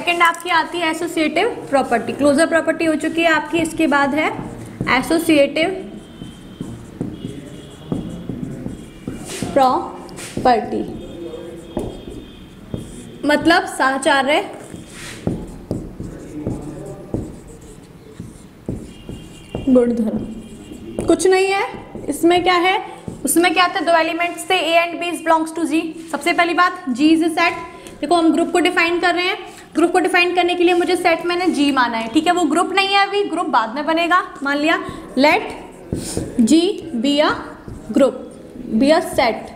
Second आपकी आती है एसोसिएटिव प्रॉपर्टी। क्लोजर प्रॉपर्टी हो चुकी है आपकी, इसके बाद है एसोसिएटिव प्रॉपर्टी, मतलब साहचर्य गुणधर्म। कुछ नहीं है इसमें, क्या है उसमें क्या था, दो एलिमेंट्स थे A and B belongs to G. सबसे पहली बात जी इज ए सेट। देखो हम ग्रुप को डिफाइन कर रहे हैं, ग्रुप को डिफाइन करने के लिए मुझे सेट मैंने जी माना है, ठीक है। वो ग्रुप नहीं है अभी, ग्रुप बाद में बनेगा। मान लिया let G be a group, be a set,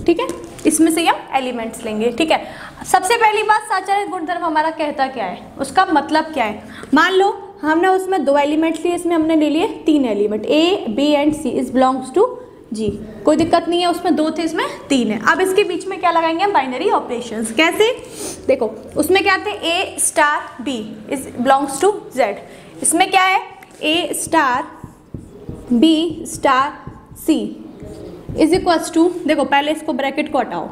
ठीक है। इसमें से हम एलिमेंट्स लेंगे, ठीक है। सबसे पहली बात साहचर्य गुणधर्म हमारा कहता क्या है, उसका मतलब क्या है। मान लो हमने उसमें दो एलिमेंट्स लिए, इसमें हमने ले लिए तीन element, A B and C is belongs to G. कोई दिक्कत नहीं है, उसमें दो थे इसमें तीन है। अब इसके बीच में क्या लगाएंगे हम, बाइनरी ऑपरेशंस। कैसे, देखो उसमें क्या थे, A star B is belongs to Z. इसमें क्या है, A star B star C is equals to, देखो पहले इसको ब्रैकेट को हटाओ,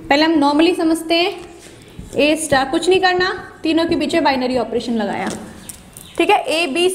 पहले हम नॉर्मली समझते हैं ए स्टार, कुछ नहीं करना, तीनों के बीच में बाइनरी ऑपरेशन लगाया, ठीक है। ए बी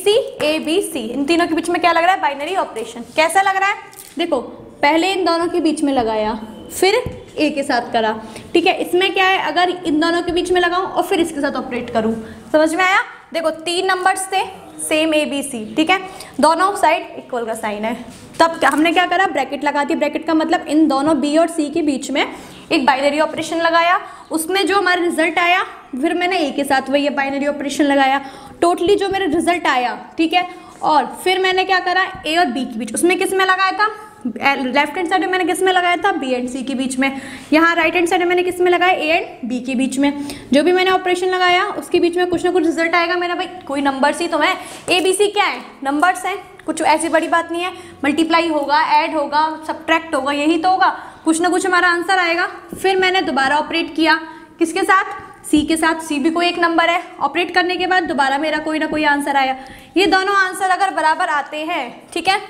सी, इन तीनों के बीच में क्या लग रहा है, बाइनरी ऑपरेशन। कैसा लग रहा है, देखो पहले इन दोनों के बीच में लगाया, फिर ए के साथ करा, ठीक है। इसमें क्या है, अगर इन दोनों के बीच में लगाऊं और फिर इसके साथ ऑपरेट करूं, समझ में आया। देखो तीन नंबर्स थे सेम ए बी सी, ठीक है, दोनों साइड इक्वल का साइन है, तब हमने क्या करा, ब्रैकेट लगा दी। ब्रैकेट का मतलब इन दोनों बी और सी के बीच में एक बाइनरी ऑपरेशन लगाया, उसमें जो हमारा रिजल्ट आया फिर मैंने ए के साथ वही बाइनरी ऑपरेशन लगाया, टोटली जो मेरा रिजल्ट आया, ठीक है। और फिर मैंने क्या करा, ए और बी के बीच, उसमें किस में लगाया था, लेफ्ट हैंड साइड में मैंने किस में लगाया था, बी एंड सी के बीच में। यहाँ राइट हैंड साइड में मैंने किस में लगाया, ए एंड बी के बीच में। जो भी मैंने ऑपरेशन लगाया उसके बीच में कुछ ना कुछ रिजल्ट आएगा मेरा, भाई कोई नंबर्स ही तो है, ए बी सी क्या है, नंबर्स हैं, कुछ ऐसी बड़ी बात नहीं है। मल्टीप्लाई होगा, ऐड होगा, सब्ट्रैक्ट होगा, यही तो होगा, कुछ ना कुछ हमारा आंसर आएगा। फिर मैंने दोबारा ऑपरेट किया, किसके साथ, सी के साथ, सी भी कोई एक नंबर है। ऑपरेट करने के बाद दोबारा मेरा कोई ना कोई आंसर आया। ये दोनों आंसर अगर बराबर आते हैं, ठीक है,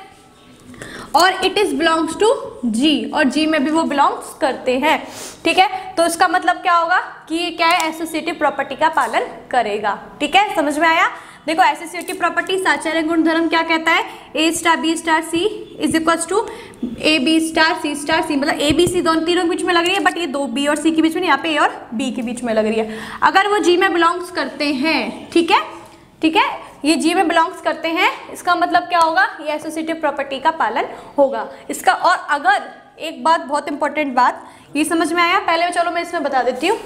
और इट इज बिलोंग्स टू जी, और जी में भी वो बिलोंग्स करते हैं, ठीक है, तो इसका मतलब क्या होगा कि ये क्या है, एसोसिएटिव प्रॉपर्टी का पालन करेगा, ठीक है। समझ में आया। देखो एसोसिएटिव प्रॉपर्टी साहचर्य गुणधर्म क्या कहता है, A star B star C is equals to A B star C, मतलब ए बी सी दोनों तीनों के बीच में लग रही है, बट ये दो बी और सी के बीच में, यहाँ पे ए और बी के बीच में लग रही है। अगर वो जी में बिलोंग्स करते हैं, ठीक है, ठीक है, ये जी में बिलोंग्स करते हैं, इसका मतलब क्या होगा, ये एसोसिएटिव प्रॉपर्टी का पालन होगा इसका। और अगर एक बात, बहुत इंपॉर्टेंट बात, ये समझ में आया, पहले चलो मैं इसमें बता देती हूँ।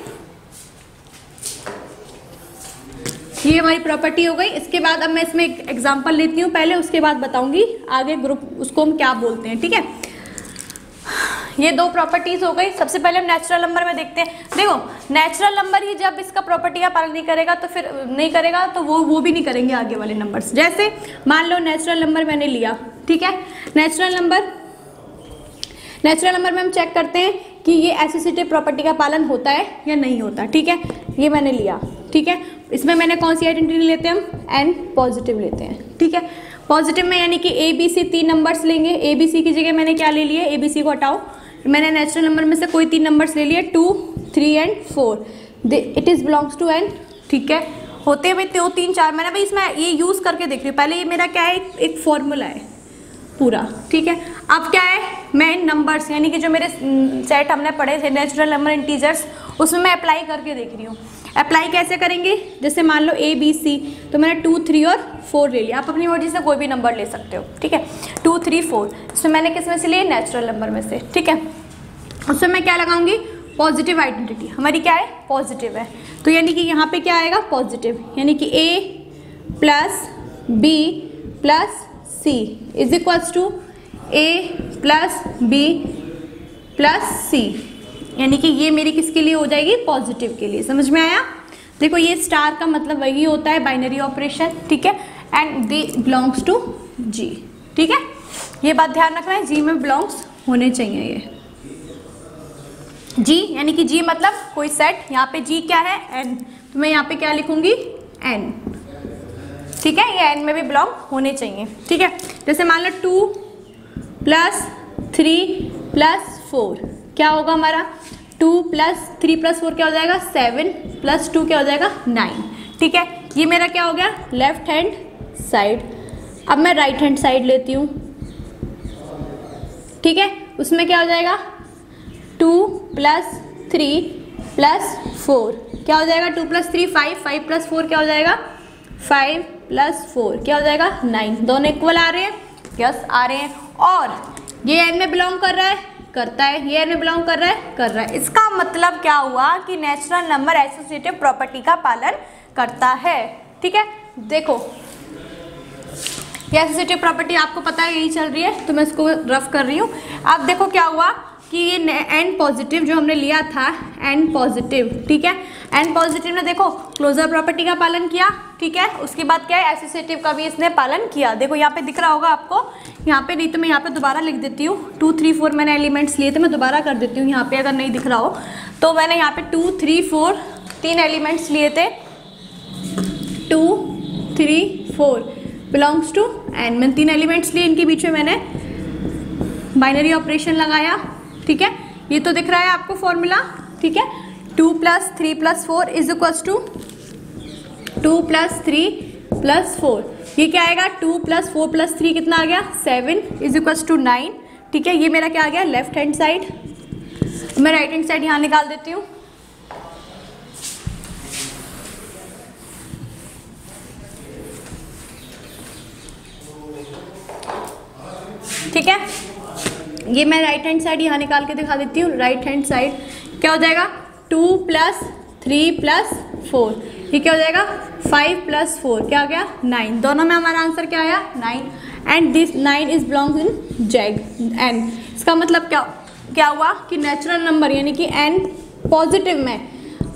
ये हमारी प्रॉपर्टी हो गई। इसके बाद अब मैं इसमें एक एग्जांपल लेती हूँ पहले, उसके बाद बताऊंगी आगे ग्रुप उसको हम क्या बोलते हैं, ठीक है। ये दो प्रॉपर्टीज हो गई। सबसे पहले हम नेचुरल नंबर में देखते हैं। देखो नेचुरल नंबर ही जब इसका प्रॉपर्टी का पालन नहीं करेगा तो फिर नहीं करेगा, तो वो भी नहीं करेंगे आगे वाले नंबर्स। जैसे मान लो नेचुरल नंबर मैंने लिया, ठीक है, नेचुरल नंबर में हम चेक करते हैं कि ये एसोसिएटिव प्रॉपर्टी का पालन होता है या नहीं होता, ठीक है। ये मैंने लिया, ठीक है, इसमें मैंने कौन सी आइडेंटिटी लेते हैं हम, एन पॉजिटिव लेते हैं, ठीक है। पॉजिटिव में यानी कि ए बी सी तीन नंबर्स लेंगे, ए बी सी की जगह मैंने क्या ले लिए, ए बी सी को हटाओ, मैंने नेचुरल नंबर में से कोई तीन नंबर्स ले लिए, 2 3 and 4, it is belongs to N, ठीक है। होते हुए 2 3 4 मैंने भाई इसमें ये यूज करके देख रही हूँ। पहले ये मेरा क्या है, एक फॉर्मूला है पूरा, ठीक है। अब क्या है, मैं इन नंबर्स यानी कि जो मेरे सेट हमने पढ़े थे नेचुरल नंबर इंटीजर्स, उसमें मैं अप्लाई करके देख रही हूँ। अप्लाई कैसे करेंगे, जैसे मान लो ए बी सी, तो मैंने 2 3 और 4 ले लिया। आप अपनी मर्जी से कोई भी नंबर ले सकते हो, ठीक है। 2 3 4 इसमें मैंने किस में से लिए, नेचुरल नंबर में से, ठीक है। उसमें मैं क्या लगाऊंगी, पॉजिटिव आइडेंटिटी हमारी क्या है, पॉजिटिव है, तो यानी कि यहाँ पे क्या आएगा, पॉजिटिव, यानी कि A plus B plus C is equals to A plus B plus C, यानी कि ये मेरी किसके लिए हो जाएगी, पॉजिटिव के लिए। समझ में आया। देखो ये स्टार का मतलब वही होता है बाइनरी ऑपरेशन, ठीक है, एंड दे बिलोंग्स टू जी, ठीक है। ये बात ध्यान रखना है, जी में बिलोंग्स होने चाहिए ये जी, यानी कि जी मतलब कोई सेट, यहाँ पे जी क्या है, एन, तो मैं यहाँ पे क्या लिखूंगी, एन, ठीक है, ये एन में भी बिलोंग होने चाहिए, ठीक है। जैसे मान लो 2 + 3 + 4 क्या होगा हमारा, 2 प्लस 3 प्लस 4 क्या हो जाएगा 7 प्लस 2 क्या हो जाएगा 9। ठीक है, ये मेरा क्या हो गया लेफ्ट हैंड साइड। अब मैं राइट हैंड साइड लेती हूँ। ठीक है, उसमें क्या हो जाएगा 2 प्लस 3 प्लस 4 क्या हो जाएगा 2 प्लस 3 5, 5 प्लस 4 क्या हो जाएगा 5 प्लस 4 क्या हो जाएगा 9। दोनों इक्वल आ रहे हैं, यस आ रहे हैं। और ये एन में बिलोंग कर रहा है, करता है, ये एन में बिलोंग कर रहा है, कर रहा है। इसका मतलब क्या हुआ कि नेचुरल नंबर एसोसिएटिव प्रॉपर्टी का पालन करता है। ठीक है, देखो ये एसोसिएटिव प्रॉपर्टी आपको पता है यही चल रही है, तो मैं इसको रफ कर रही हूँ। अब देखो क्या हुआ कि ये एन पॉजिटिव जो हमने लिया था एन पॉजिटिव, ठीक है, एन पॉजिटिव ने देखो क्लोजर प्रॉपर्टी का पालन किया। ठीक है, उसके बाद क्या है एसोसिएटिव का भी इसने पालन किया। देखो यहाँ पे दिख रहा होगा आपको, यहाँ पे नहीं तो मैं यहाँ पे दोबारा लिख देती हूँ। 2 3 4 मैंने एलिमेंट्स लिए थे, मैं दोबारा कर देती हूँ यहाँ पे अगर नहीं दिख रहा हो तो। मैंने यहाँ पे 2 3 4 3 एलिमेंट्स लिए थे, 2 3 4 बिलोंग्स टू एन। मैंने 3 एलिमेंट्स लिए, इनके बीच में मैंने बाइनरी ऑपरेशन लगाया। ठीक है, ये तो दिख रहा है आपको फॉर्मूला। ठीक है, 2 plus 3 plus 4 is equals to 2 plus 3 plus 4। ये क्या आएगा 2 प्लस 4 प्लस 3 कितना आ गया 7 इज इक्वल्स टू 9। ठीक है, ये मेरा क्या आ गया लेफ्ट हैंड साइड। मैं राइट हैंड साइड यहाँ निकाल देती हूँ। ठीक है, ये मैं राइट हैंड साइड यहाँ निकाल के दिखा देती हूँ। राइट हैंड साइड क्या हो जाएगा 2 प्लस 3 प्लस 4, ये क्या हो जाएगा 5 प्लस 4 क्या आ गया 9। दोनों में हमारा आंसर क्या आया 9 and this 9 is belongs in जेग एन। इसका मतलब क्या हुआ कि नेचुरल नंबर यानी कि एन पॉजिटिव में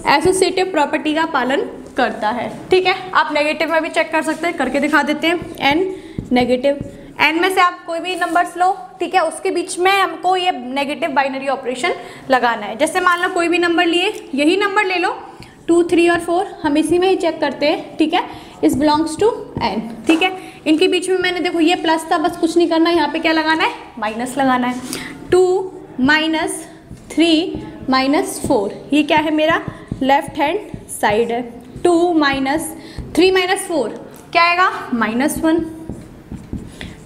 एसोसिएटिव प्रॉपर्टी का पालन करता है। ठीक है, आप नेगेटिव में भी चेक कर सकते हैं, करके दिखा देते हैं। एन नेगेटिव, एन में से आप कोई भी नंबर्स लो, ठीक है, उसके बीच में हमको ये नेगेटिव बाइनरी ऑपरेशन लगाना है। जैसे मान लो कोई भी नंबर लिए, यही नंबर ले लो 2 3 और 4, हम इसी में ही चेक करते हैं। ठीक है, इस बिलोंग्स टू एन। ठीक है, इनके बीच में मैंने देखो ये प्लस था, बस कुछ नहीं करना, यहाँ पे क्या लगाना है माइनस लगाना है। 2 माइनस 3 माइनस 4, ये क्या है मेरा लेफ्ट हैंड साइड है। 2 माइनस 3 माइनस 4 क्या आएगा -1।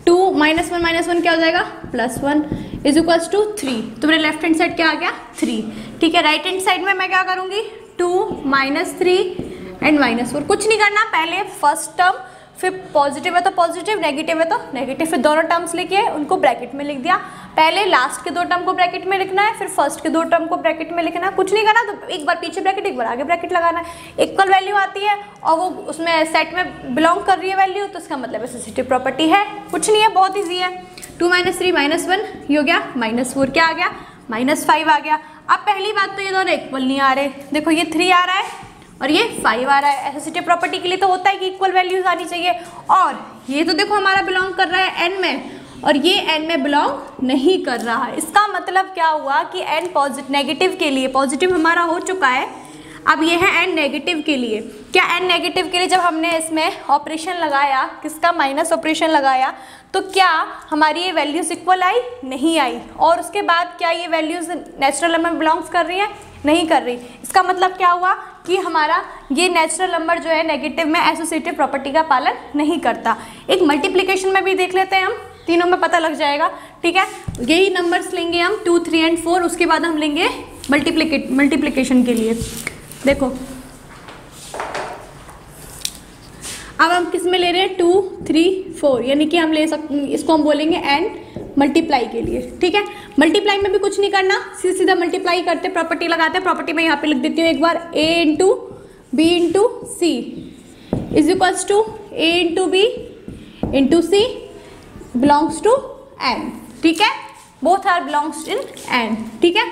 2 -1 क्या हो जाएगा +1 इज इक्वल्स टू 3। तो मेरे लेफ्ट हैंड साइड क्या आ गया 3। ठीक है, राइट हैंड साइड में मैं क्या करूँगी 2 -3 एंड -4। कुछ नहीं करना, पहले फर्स्ट टर्म, फिर पॉजिटिव है तो पॉजिटिव, नेगेटिव है तो नेगेटिव, फिर दोनों टर्म्स लेके उनको ब्रैकेट में लिख दिया। पहले लास्ट के 2 टर्म को ब्रैकेट में लिखना है, फिर फर्स्ट के 2 टर्म को ब्रैकेट में लिखना है। कुछ नहीं करना, तो एक बार पीछे ब्रैकेट एक बार आगे ब्रैकेट लगाना है। इक्वल वैल्यू आती है और वो उसमें सेट में बिलोंग कर रही है वैल्यू, तो इसका मतलब एसोसिएटिव प्रॉपर्टी है। कुछ नहीं है, बहुत ईजी है। 2 - 3 -1 ये हो गया, -4 क्या आ गया -5 आ गया। अब पहली बात तो ये दोनों इक्वल नहीं आ रहे, देखो ये 3 आ रहा है और ये 5 आ रहा है। एसोसिएटिव प्रॉपर्टी के लिए तो होता है कि इक्वल वैल्यूज आनी चाहिए। और ये तो देखो हमारा बिलोंग कर रहा है एन में और ये एन में बिलोंग नहीं कर रहा है। इसका मतलब क्या हुआ कि एन नेगेटिव के लिए, पॉजिटिव हमारा हो चुका है, अब ये है एन नेगेटिव के लिए। क्या एन नेगेटिव के लिए जब हमने इसमें ऑपरेशन लगाया, किसका माइनस ऑपरेशन लगाया, तो क्या हमारी ये वैल्यूज इक्वल आई, नहीं आई। और उसके बाद क्या ये वैल्यूज नेचुरल नंबर में बिलोंग्स कर रही है, नहीं कर रही। इसका मतलब क्या हुआ कि हमारा ये नेचुरल नंबर जो है नेगेटिव में एसोसिएटिव प्रॉपर्टी का पालन नहीं करता। एक मल्टीप्लिकेशन में भी देख लेते हैं हम, तीनों में पता लग जाएगा। ठीक है, यही नंबर्स लेंगे हम 2 3 एंड 4, उसके बाद हम लेंगे मल्टीप्लिकेशन के लिए। देखो अब हम किस में ले रहे हैं 2 3 4, यानी कि हम ले सकते, इसको हम बोलेंगे एन मल्टीप्लाई के लिए। ठीक है, मल्टीप्लाई में भी कुछ नहीं करना, सीधा मल्टीप्लाई करते, प्रॉपर्टी लगाते हैं। प्रॉपर्टी में यहाँ पे लिख देती हूँ एक बार, a into B into C is equals to a into B into C belongs to N. ठीक है, both are belongs in N. ठीक है,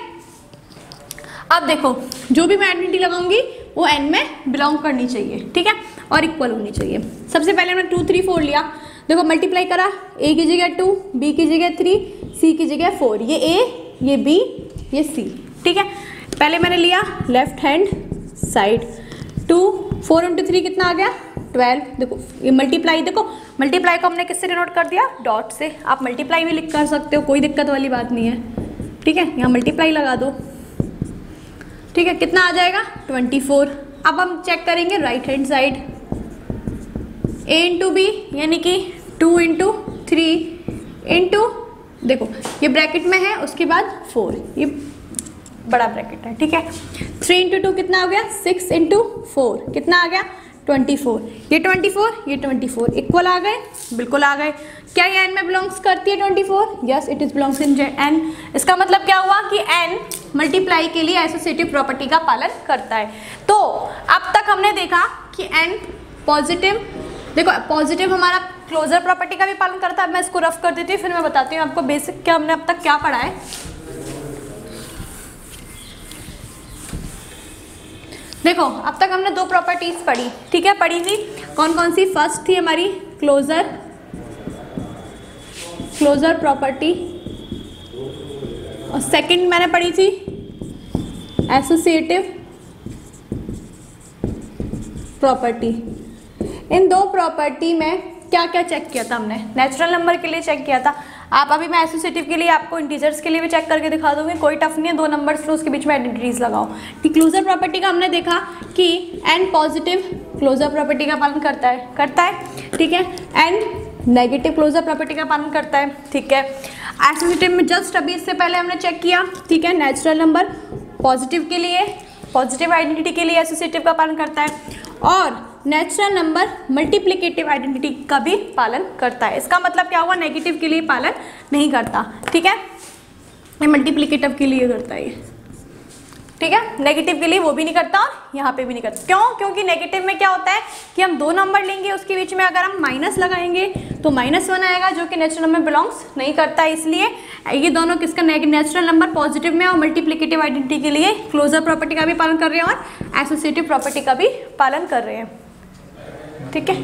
अब देखो जो भी मैं आइडेंटिटी लगाऊंगी वो एन में बिलोंग करनी चाहिए। ठीक है, और इक्वल होनी चाहिए। सबसे पहले हमने 2 3 4 लिया, देखो मल्टीप्लाई करा, a की जगह 2, b की जगह 3, c की जगह 4, ये a, ये b, ये c। ठीक है, पहले मैंने लिया लेफ्ट हैंड साइड, 2 4 × 3 कितना आ गया 12। देखो ये मल्टीप्लाई, देखो मल्टीप्लाई को हमने किससे डिनोट कर दिया, डॉट से। आप मल्टीप्लाई भी लिख कर सकते हो, कोई दिक्कत वाली बात नहीं है। ठीक है, यहाँ मल्टीप्लाई लगा दो, ठीक है, कितना आ जाएगा 24। अब हम चेक करेंगे right hand side, a into B यानी कि 2 इंटू 3 इंटू, देखो ये ब्रैकेट में है, उसके बाद 4, ये बड़ा ब्रैकेट है, ठीक है। 3 इंटू 2 कितना हो गया, 6 इंटू 4 कितना आ गया 24, ये 24 इक्वल आ गए, बिल्कुल आ गए। क्या ये n में बिलोंग्स करती है 24? Yes, it is belongs in n। इसका मतलब क्या हुआ कि n मल्टीप्लाई के लिए एसोसिएटिव प्रॉपर्टी का पालन करता है। तो अब तक हमने देखा कि n पॉजिटिव, देखो पॉजिटिव हमारा क्लोजर प्रॉपर्टी का भी पालन करता है। मैं इसको रफ कर देती हूँ, फिर मैं बताती हूँ आपको बेसिक क्या हमने अब तक क्या पढ़ा है। देखो अब तक हमने 2 प्रॉपर्टीज पढ़ी, ठीक है, पढ़ी थी कौन कौन सी? फर्स्ट थी हमारी क्लोजर प्रॉपर्टी, और सेकंड मैंने पढ़ी थी एसोसिएटिव प्रॉपर्टी। इन 2 प्रॉपर्टी में क्या क्या चेक किया था हमने? नेचुरल नंबर के लिए चेक किया था। आप अभी मैं एसोसिएटिव के लिए आपको इंटीजर्स के लिए भी चेक करके दिखा दूंगी, कोई टफ नहीं है, 2 नंबर्स लो उसके बीच में आइडेंटिटीज लगाओ। क्लोजर प्रॉपर्टी का हमने देखा कि n पॉजिटिव क्लोजर प्रॉपर्टी का पालन करता है, ठीक है, n नेगेटिव क्लोजर प्रॉपर्टी का पालन करता है, ठीक है। एसोसिएटिव में जस्ट अभी इससे पहले हमने चेक किया, ठीक है, नेचुरल नंबर पॉजिटिव के लिए, पॉजिटिव आइडेंटिटी के लिए एसोसिएटिव का पालन करता है, और नेचुरल नंबर मल्टीप्लिकेटिव आइडेंटिटी का भी पालन करता है। इसका मतलब क्या हुआ, नेगेटिव के लिए पालन नहीं करता, ठीक है, ये मल्टीप्लिकेटिव के लिए करता है ये, ठीक है, नेगेटिव के लिए वो भी नहीं करता और यहाँ पे भी नहीं करता। क्यों? क्योंकि नेगेटिव में क्या होता है कि हम 2 नंबर लेंगे, उसके बीच में अगर हम माइनस लगाएंगे तो -1 आएगा, जो कि नेचुरल नंबर बिलोंग्स नहीं करता है। इसलिए ये दोनों किसका, नेचुरल नंबर पॉजिटिव में और मल्टीप्लिकेटिव आइडेंटिटी के लिए क्लोजर प्रॉपर्टी का भी पालन कर रहे हैं और एसोसिएटिव प्रॉपर्टी का भी पालन कर रहे हैं, ठीक है।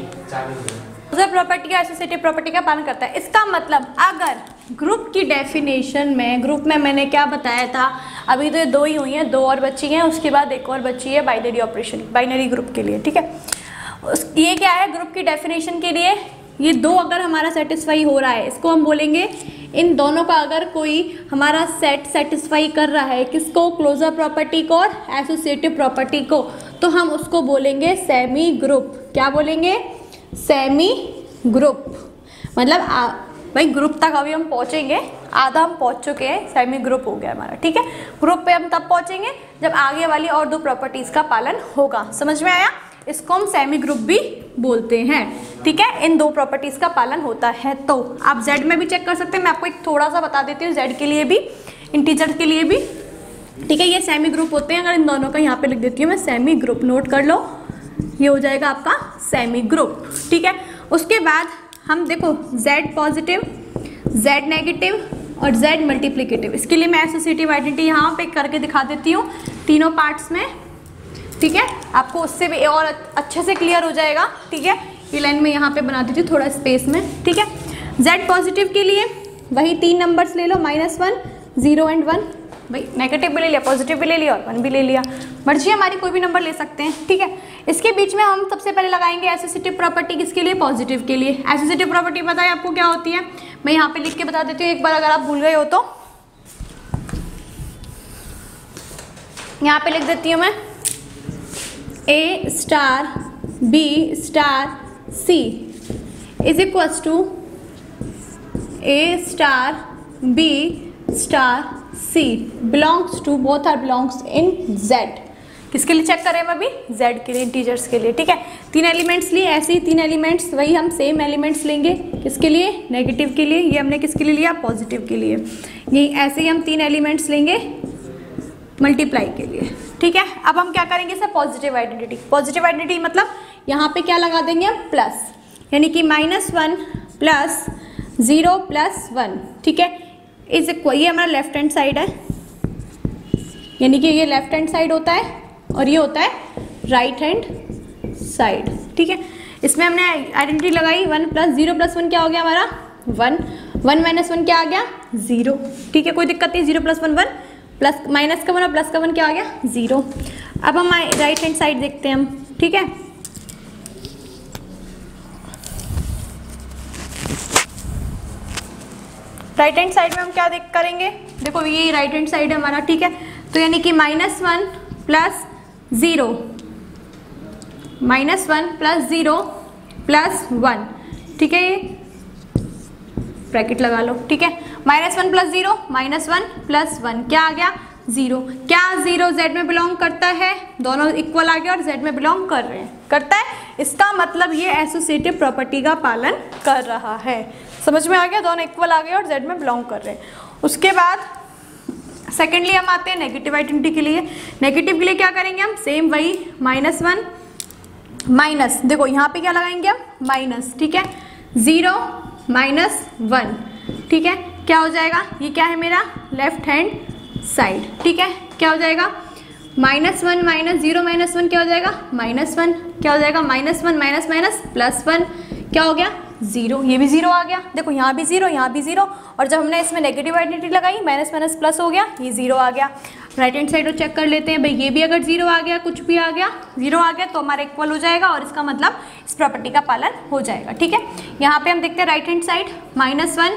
क्लोजर प्रॉपर्टी का एसोसिएटिव प्रॉपर्टी का पालन करता है। इसका मतलब अगर ग्रुप की डेफिनेशन में, ग्रुप में मैंने क्या बताया था, अभी तो ये 2 ही हुई हैं, 2 और बची हैं, उसके बाद एक और बची है बाइनरी ऑपरेशन, बाइनरी ग्रुप के लिए, ठीक है। ये क्या है ग्रुप की डेफिनेशन के लिए, ये 2 अगर हमारा सेटिस्फाई हो रहा है, इसको हम बोलेंगे, इन दोनों का अगर कोई हमारा सेट सेटिस्फाई कर रहा है, किसको, क्लोजर प्रॉपर्टी को और एसोसिएटिव प्रॉपर्टी को, तो हम उसको बोलेंगे सेमी ग्रुप। क्या बोलेंगे? Semi group. मतलब भाई ग्रुप तक अभी हम पहुंचेंगे, आधा हम पहुंच चुके हैं, सेमी ग्रुप हो गया हमारा, ठीक है। ग्रुप पे हम तब पहुंचेंगे जब आगे वाली और 2 प्रॉपर्टीज का पालन होगा। समझ में आया? इसको हम सेमी ग्रुप भी बोलते हैं, ठीक है। इन 2 प्रॉपर्टीज का पालन होता है। तो आप जेड में भी चेक कर सकते हैं, मैं आपको एक थोड़ा सा बता देती हूँ, जेड के लिए भी, इंटीजर के लिए भी, ठीक है। ये सेमी ग्रुप होते हैं। अगर इन दोनों का यहाँ पे लिख देती हूँ मैं सेमी ग्रुप, नोट कर लो, ये हो जाएगा आपका सेमी ग्रुप, ठीक है। उसके बाद हम देखो z पॉजिटिव, z नेगेटिव और z मल्टीप्लिकेटिव, इसके लिए मैं एसोसिएटिव आइडेंटिटी यहाँ पे करके दिखा देती हूँ तीनों पार्ट्स में, ठीक है। आपको उससे भी और अच्छे से क्लियर हो जाएगा, ठीक है। ये लाइन में यहाँ पे बना देती हूँ थोड़ा स्पेस में, ठीक है। z पॉजिटिव के लिए वही 3 नंबर्स ले लो, -1, 0 एंड 1, भाई नेगेटिव भी ले लिया, पॉजिटिव भी ले लिया और 1 भी ले लिया, मर्जी हमारी, कोई भी नंबर ले सकते हैं, ठीक है। इसके बीच में हम सबसे पहले लगाएंगे एसोसिएटिव प्रॉपर्टी, किसके लिए? पॉजिटिव के लिए। एसोसिएटिव प्रॉपर्टी पता है आपको क्या होती है? मैं यहाँ पे लिख के बता देती हूँ एक बार, अगर आप भूल गए हो तो। यहाँ पे लिख देती हूँ मैं, A star B star C is equals to A star B star C belongs to, both are belongs in Z। किसके लिए चेक कर रहे हैं अभी? Z के लिए, इंटीजर्स के लिए, ठीक है। 3 एलिमेंट्स लिए, ऐसे ही 3 एलिमेंट्स, वही हम सेम एलिमेंट्स लेंगे, किसके लिए? नेगेटिव के लिए। ये हमने किसके लिए लिया? पॉजिटिव के लिए। यही ऐसे ही हम 3 एलिमेंट्स लेंगे मल्टीप्लाई के लिए, ठीक है। अब हम क्या करेंगे sir? Positive identity. Positive identity मतलब यहाँ पे क्या लगा देंगे हम? प्लस, यानी कि -1 प्लस 0 प्लस 1, ठीक है, इज इक्वल, ये हमारा लेफ्ट हैंड साइड है, यानी कि ये लेफ्ट हैंड साइड होता है और ये होता है राइट हैंड साइड, ठीक है। इसमें हमने आइडेंटिटी लगाई 1 प्लस 0 प्लस 1 क्या हो गया हमारा? 1, 1 माइनस 1 क्या आ गया? 0, ठीक है, कोई दिक्कत नहीं। 0 प्लस 1 1, प्लस माइनस का 1 और प्लस का 1 क्या आ गया? 0। अब हम राइट हैंड साइड देखते हैं हम, ठीक है। राइट हैंड साइड में हम क्या करेंगे? देखो ये राइट हैंड साइड है हमारा, ठीक है। तो यानी कि -1 प्लस 0 -1 प्लस 0 प्लस 1, ठीक है, ये ब्रैकेट लगा लो, ठीक है। -1 प्लस 0 -1 प्लस 1 क्या आ गया 0। क्या 0 Z में बिलोंग करता है, दोनों इक्वल आ गया और Z में बिलोंग कर रहे हैं, करता है, इसका मतलब ये एसोसिएटिव प्रॉपर्टी का पालन कर रहा है। समझ में आ गया, दोनों इक्वल आ गए और Z में बिलोंग कर रहे हैं। उसके बाद सेकेंडली हम आते हैं नेगेटिव आइडेंटिटी के लिए। नेगेटिव के लिए क्या करेंगे हम, सेम वही -1 माइनस, देखो यहाँ पे क्या लगाएंगे हम माइनस, ठीक है, 0 -1, ठीक है, क्या हो जाएगा, ये क्या है मेरा लेफ्ट हैंड साइड, ठीक है, क्या हो जाएगा -1 -0 -1 क्या हो जाएगा -1, क्या हो जाएगा -1 माइनस माइनस +1 क्या हो गया 0, ये भी 0 आ गया, देखो यहाँ भी 0 यहाँ भी 0, और जब हमने इसमें नेगेटिव आइडेंटिटी लगाई माइनस माइनस प्लस हो गया, ये 0 आ गया। राइट हैंड साइड को चेक कर लेते हैं भाई, ये भी अगर 0 आ गया, कुछ भी आ गया 0 आ गया तो हमारा इक्वल हो जाएगा और इसका मतलब इस प्रॉपर्टी का पालन हो जाएगा, ठीक है। यहाँ पे हम देखते हैं राइट हैंड साइड -1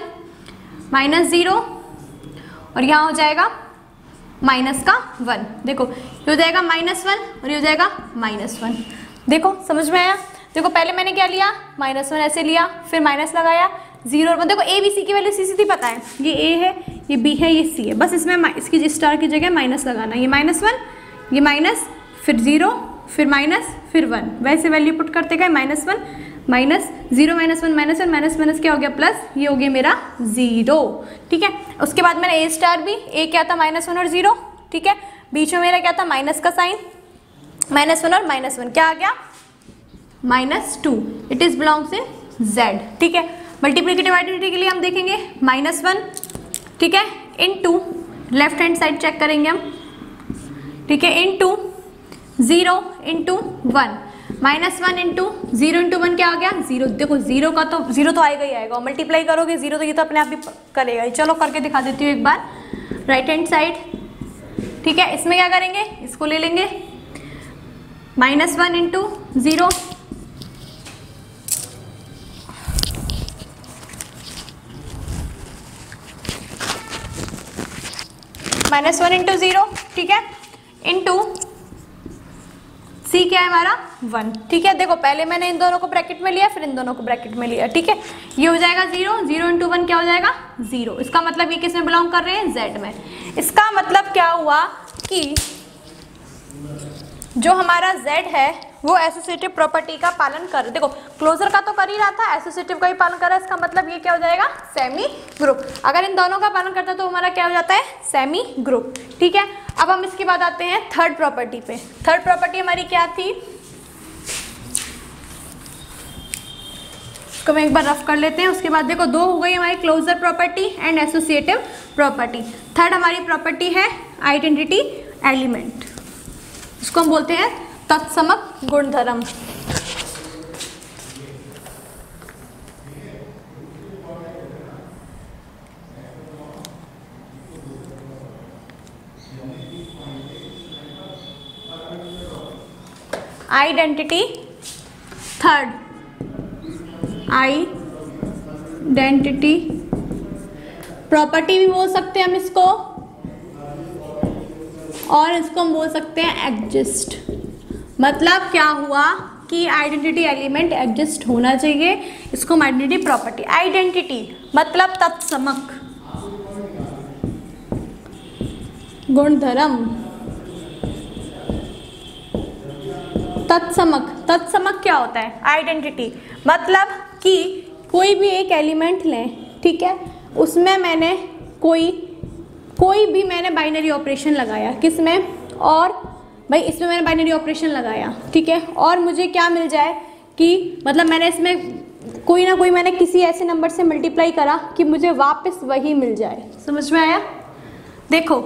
-0 और यहाँ हो जाएगा माइनस का 1, देखो ये हो जाएगा -1 और ये हो जाएगा -1, देखो समझ में आया। देखो पहले मैंने क्या लिया -1 ऐसे लिया, फिर माइनस लगाया 0 और 1, देखो ए बी सी की वैल्यू सीधी पता है, ये ए है, ये बी है, ये सी है, बस इसमें इसकी स्टार की जगह माइनस लगाना, ये -1 ये माइनस फिर 0 फिर माइनस फिर 1, वैसे वैल्यू पुट करते गए -1 -0 -1 माइनस क्या हो गया प्लस, ये हो गया मेरा 0, ठीक है। उसके बाद मैंने ए स्टार भी, ए क्या था -1 और 0, ठीक है, बीच में मेरा क्या था माइनस का साइन, -1 और -1 क्या आ गया -2, it is belongs in Z, ठीक है। मल्टीप्लिकेटिव आइडेंटिटी के लिए हम देखेंगे -1, ठीक है, into left hand side check करेंगे हम, ठीक है, इनटू 0 इंटू 1 -1 इंटू 0 इंटू 1 क्या आ गया 0, देखो 0 का तो 0 तो आएगा ही आएगा, मल्टीप्लाई करोगे 0 तो ये तो अपने आप ही करेगा ही। चलो करके दिखा देती हूँ एक बार राइट हैंड साइड, ठीक है, इसमें क्या करेंगे, इसको ले लेंगे -1 इंटू 0 -1 इंटू 0, ठीक है, इंटू सी क्या है हमारा 1, ठीक है। देखो पहले मैंने इन दोनों को ब्रैकेट में लिया, फिर इन दोनों को ब्रैकेट में लिया, ठीक है, ये हो जाएगा 0 इंटू 1 क्या हो जाएगा 0, इसका मतलब ये किस में बिलोंग कर रहे हैं Z में। इसका मतलब क्या हुआ कि जो हमारा Z है वो एसोसिएटिव प्रॉपर्टी का पालन कर, देखो क्लोजर का तो कर ही रहा था, एसोसिएटिव का भी पालन कर रहा है, इसका मतलब ये क्या हो जाएगा सेमी ग्रुप। अगर इन दोनों का पालन करता है तो हमारा क्या हो जाता है सेमी ग्रुप, ठीक है। अब हम इसके बाद आते हैं थर्ड प्रॉपर्टी पे। थर्ड प्रॉपर्टी हमारी क्या थी, इसको मैं एक बार रफ कर लेते हैं। उसके बाद देखो दो हो गई हमारी closure property and associative property. Third हमारी प्रॉपर्टी है आइडेंटिटी एलिमेंट, इसको हम बोलते हैं तत्समक गुणधर्म। आइडेंटिटी थर्ड, आइडेंटिटी प्रॉपर्टी भी बोल सकते हैं हम इसको, और इसको हम बोल सकते हैं एग्जिस्ट। मतलब क्या हुआ कि आइडेंटिटी एलिमेंट एग्जिस्ट होना चाहिए, इसको हम आइडेंटिटी प्रॉपर्टी। आइडेंटिटी मतलब तत्समक गुणधर्म, तत्समक, तत्समक क्या होता है आइडेंटिटी, मतलब कि कोई भी एक एलिमेंट लें, ठीक है, उसमें मैंने कोई भी मैंने बाइनरी ऑपरेशन लगाया, किसमें, और भाई इसमें मैंने बाइनरी ऑपरेशन लगाया, ठीक है, और मुझे क्या मिल जाए कि मतलब मैंने इसमें कोई ना कोई मैंने किसी ऐसे नंबर से मल्टीप्लाई करा कि मुझे वापस वही मिल जाए। समझ में आया। देखो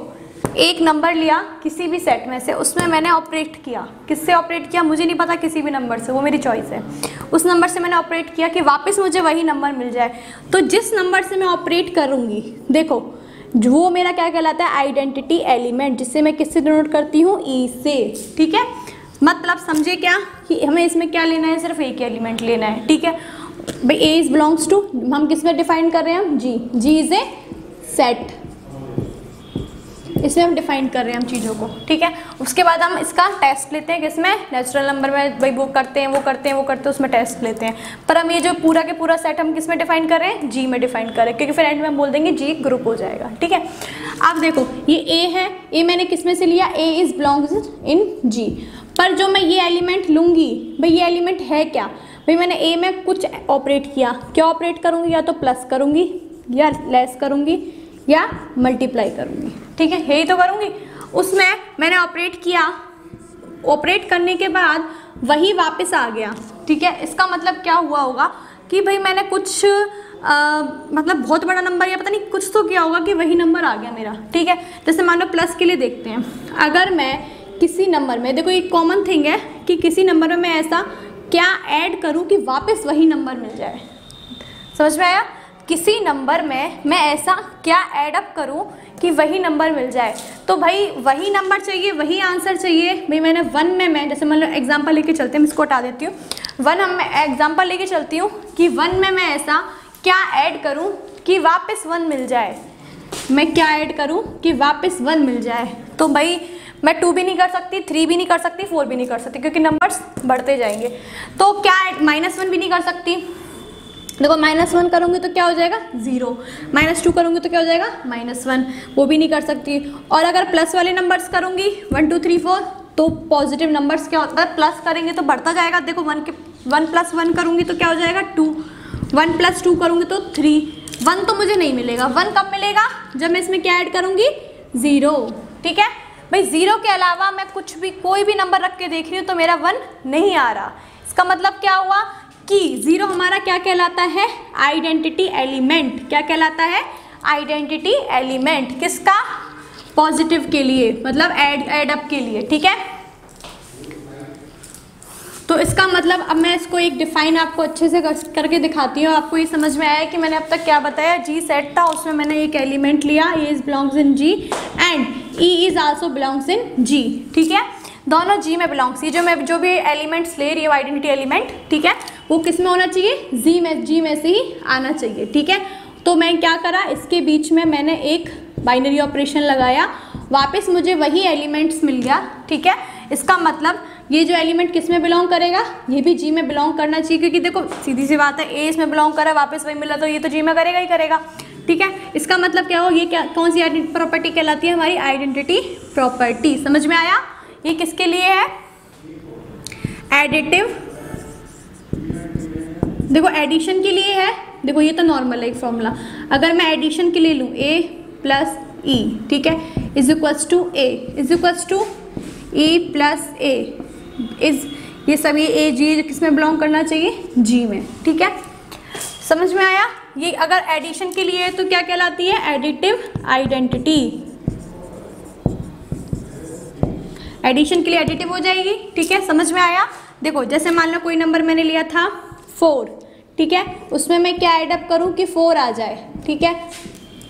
एक नंबर लिया किसी भी सेट में से, उसमें मैंने ऑपरेट किया, किससे ऑपरेट किया मुझे नहीं पता, किसी भी नंबर से, वो मेरी चॉइस है, उस नंबर से मैंने ऑपरेट किया कि वापस मुझे वही नंबर मिल जाए। तो जिस नंबर से मैं ऑपरेट करूँगी, देखो वो मेरा क्या कहलाता है आइडेंटिटी एलिमेंट, जिससे मैं किससे डिनोट करती हूँ ई से, ठीक है। मतलब समझे क्या कि हमें इसमें क्या लेना है, सिर्फ एक एलिमेंट लेना है, ठीक है भाई। ए इज बिलोंग्स टू, हम किस में डिफाइन कर रहे हैं, हम जी इज ए सेट, इसमें हम डिफाइन कर रहे हैं हम चीज़ों को, ठीक है। उसके बाद हम इसका टेस्ट लेते हैं, किसमें, नेचुरल नंबर में भाई वो करते हैं उसमें टेस्ट लेते हैं। पर हम ये जो पूरा के पूरा सेट हम किस में डिफाइन कर रहे हैं, जी में डिफाइन कर रहे हैं, क्योंकि फिर एंड में हम बोल देंगे जी ग्रुप हो जाएगा, ठीक है। अब देखो ये ए है, ए मैंने किस में से लिया, ए इज बिलोंग्स इन जी। पर जो मैं ये एलिमेंट लूँगी भाई, ये एलिमेंट है क्या भाई, मैंने ए में कुछ ऑपरेट किया, क्या ऑपरेट करूँगी, या तो प्लस करूँगी या लेस करूँगी या मल्टीप्लाई करूँगी, ठीक है, यही तो करूँगी। उसमें मैंने ऑपरेट किया, ऑपरेट करने के बाद वही वापस आ गया, ठीक है। इसका मतलब क्या हुआ होगा कि भाई मैंने कुछ मतलब बहुत बड़ा नंबर या पता नहीं कुछ तो किया होगा कि वही नंबर आ गया मेरा, ठीक है। जैसे मान लो प्लस के लिए देखते हैं, अगर मैं किसी नंबर में, देखो एक कॉमन थिंग है कि किसी नंबर में मैं ऐसा क्या ऐड करूँ कि वापस वही नंबर मिल जाए, समझ में आया। किसी नंबर में मैं ऐसा क्या ऐड अप करूं कि वही नंबर मिल जाए, तो भाई वही नंबर चाहिए, वही आंसर चाहिए। भाई मैंने 1 में मैं जैसे मान लो एग्जांपल लेके चलते हैं, मैं इसको हटा देती हूँ, 1 हम एग्जांपल लेके चलती हूँ कि 1 में मैं ऐसा क्या ऐड करूँ कि वापस 1 मिल जाए, मैं क्या ऐड करूँ कि वापस 1 मिल जाए। तो भाई मैं 2 भी नहीं कर सकती, 3 भी नहीं कर सकती, 4 भी नहीं कर सकती, क्योंकि नंबर्स बढ़ते जाएंगे। तो क्या -1 भी नहीं कर सकती, देखो -1 करूँगी तो क्या हो जाएगा 0, -2 करूँगी तो क्या हो जाएगा -1, वो भी नहीं कर सकती। और अगर प्लस वाले नंबर्स करूँगी 1 2 3 4, तो पॉजिटिव नंबर्स क्या होता है, प्लस करेंगे तो बढ़ता जाएगा। देखो 1 + 1 करूँगी तो क्या हो जाएगा 2, 1 + 2 करूँगी तो 3, 1 तो मुझे नहीं मिलेगा। 1 कब मिलेगा, जब मैं इसमें क्या ऐड करूँगी 0, ठीक है। भाई 0 के अलावा मैं कुछ भी कोई भी नंबर रख के देख रही हूँ तो मेरा 1 नहीं आ रहा। इसका मतलब क्या हुआ कि 0 हमारा क्या कहलाता है, आइडेंटिटी एलिमेंट। क्या कहलाता है, आइडेंटिटी एलिमेंट। किसका, पॉजिटिव के लिए, मतलब ऐड अप के लिए, ठीक है। तो इसका मतलब अब मैं इसको एक डिफाइन आपको अच्छे से करके दिखाती हूँ। आपको ये समझ में आया कि मैंने अब तक क्या बताया, जी सेट था, उसमें मैंने एक एलिमेंट लिया, A is belongs in G and E is also belongs in G, ठीक है। दोनों जी में बिलोंग्स, ये जो भी एलिमेंट्स ले रही है आइडेंटिटी एलिमेंट, ठीक है, वो किस में होना चाहिए, जी में से ही आना चाहिए, ठीक है। तो मैं क्या करा, इसके बीच में मैंने एक बाइनरी ऑपरेशन लगाया, वापस मुझे वही एलिमेंट्स मिल गया, ठीक है। इसका मतलब ये जो एलिमेंट किस में बिलोंग करेगा, ये भी जी में बिलोंग करना चाहिए, क्योंकि देखो सीधी सी बात है, ए इसमें बिलोंग करा, वापस वही मिला, तो ये तो जी में करेगा ही करेगा, ठीक है। इसका मतलब क्या हो, ये क्या कौन सी प्रॉपर्टी कहलाती है, हमारी आइडेंटिटी प्रॉपर्टी। समझ में आया, ये किसके लिए है, एडिटिव, देखो एडिशन के लिए है। देखो ये तो नॉर्मल है एक फॉर्मूला, अगर मैं एडिशन के लिए लूँ a + e, ठीक है, is equals to a is equals to e + a is, ये सभी a g किस में बिलोंग करना चाहिए, g में, ठीक है। समझ में आया, ये अगर एडिशन के लिए है तो क्या कहलाती है, एडिटिव आइडेंटिटी। एडिशन के लिए एडिटिव हो जाएगी, ठीक है। समझ में आया। देखो जैसे मान लो कोई नंबर मैंने लिया था 4, ठीक है, उसमें मैं क्या ऐड अप करूं कि 4 आ जाए, ठीक है,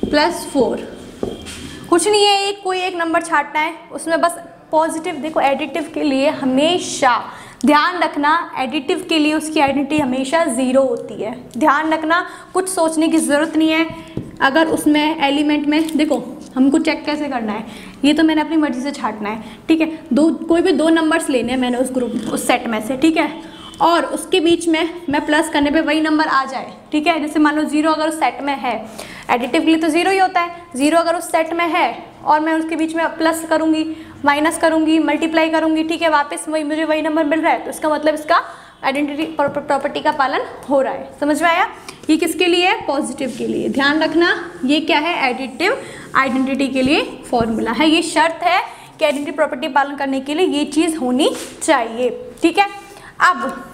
+4, कुछ नहीं है, कोई एक नंबर छाटना है, उसमें बस पॉजिटिव। देखो एडिटिव के लिए हमेशा ध्यान रखना, एडिटिव के लिए उसकी आइडेंटिटी हमेशा 0 होती है, ध्यान रखना, कुछ सोचने की ज़रूरत नहीं है। अगर उसमें एलिमेंट में, देखो हमको चेक कैसे करना है, ये तो मैंने अपनी मर्जी से छाटना है, ठीक है, कोई भी 2 नंबर्स लेने हैं मैंने उस ग्रुप, उस सेट में से, ठीक है, और उसके बीच में मैं प्लस करने पे वही नंबर आ जाए, ठीक है। जैसे मान लो 0 अगर उस सेट में है, एडिटिव के लिए तो 0 ही होता है, 0 अगर उस सेट में है और मैं उसके बीच में प्लस करूँगी, माइनस करूँगी, मल्टीप्लाई करूँगी, ठीक है, वापस मुझे वही नंबर मिल रहा है, तो इसका मतलब इसका आइडेंटिटी प्रॉपर्टी का पालन हो रहा है। समझ में आया, ये किसके लिए है, पॉजिटिव के लिए। ध्यान रखना ये क्या है, एडिटिव आइडेंटिटी के लिए फॉर्मूला है, ये शर्त है कि आइडेंटिटी प्रॉपर्टी पालन करने के लिए ये चीज़ होनी चाहिए, ठीक है। अब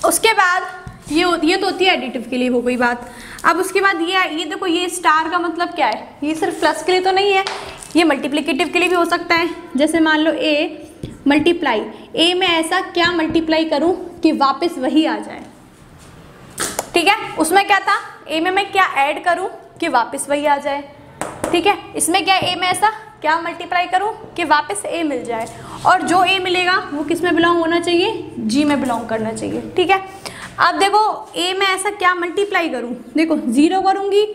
उसके बाद ये तो होती है एडिटिव के लिए, हो गई बात। अब उसके बाद ये देखो, ये स्टार का मतलब क्या है, ये सिर्फ प्लस के लिए तो नहीं है, ये मल्टीप्लिकेटिव के लिए भी हो सकता है। जैसे मान लो a मल्टीप्लाई, a में ऐसा क्या मल्टीप्लाई करूं कि वापस वही आ जाए, ठीक है। उसमें क्या था, a में मैं क्या ऐड करूं कि वापस वही आ जाए, ठीक है। इसमें क्या, a में ऐसा क्या मल्टीप्लाई करूं कि वापस a मिल जाए, और जो a मिलेगा वो किस में बिलोंग होना चाहिए, g में बिलोंग करना चाहिए, ठीक है। अब देखो a में ऐसा क्या मल्टीप्लाई करूं, देखो 0 करूंगी,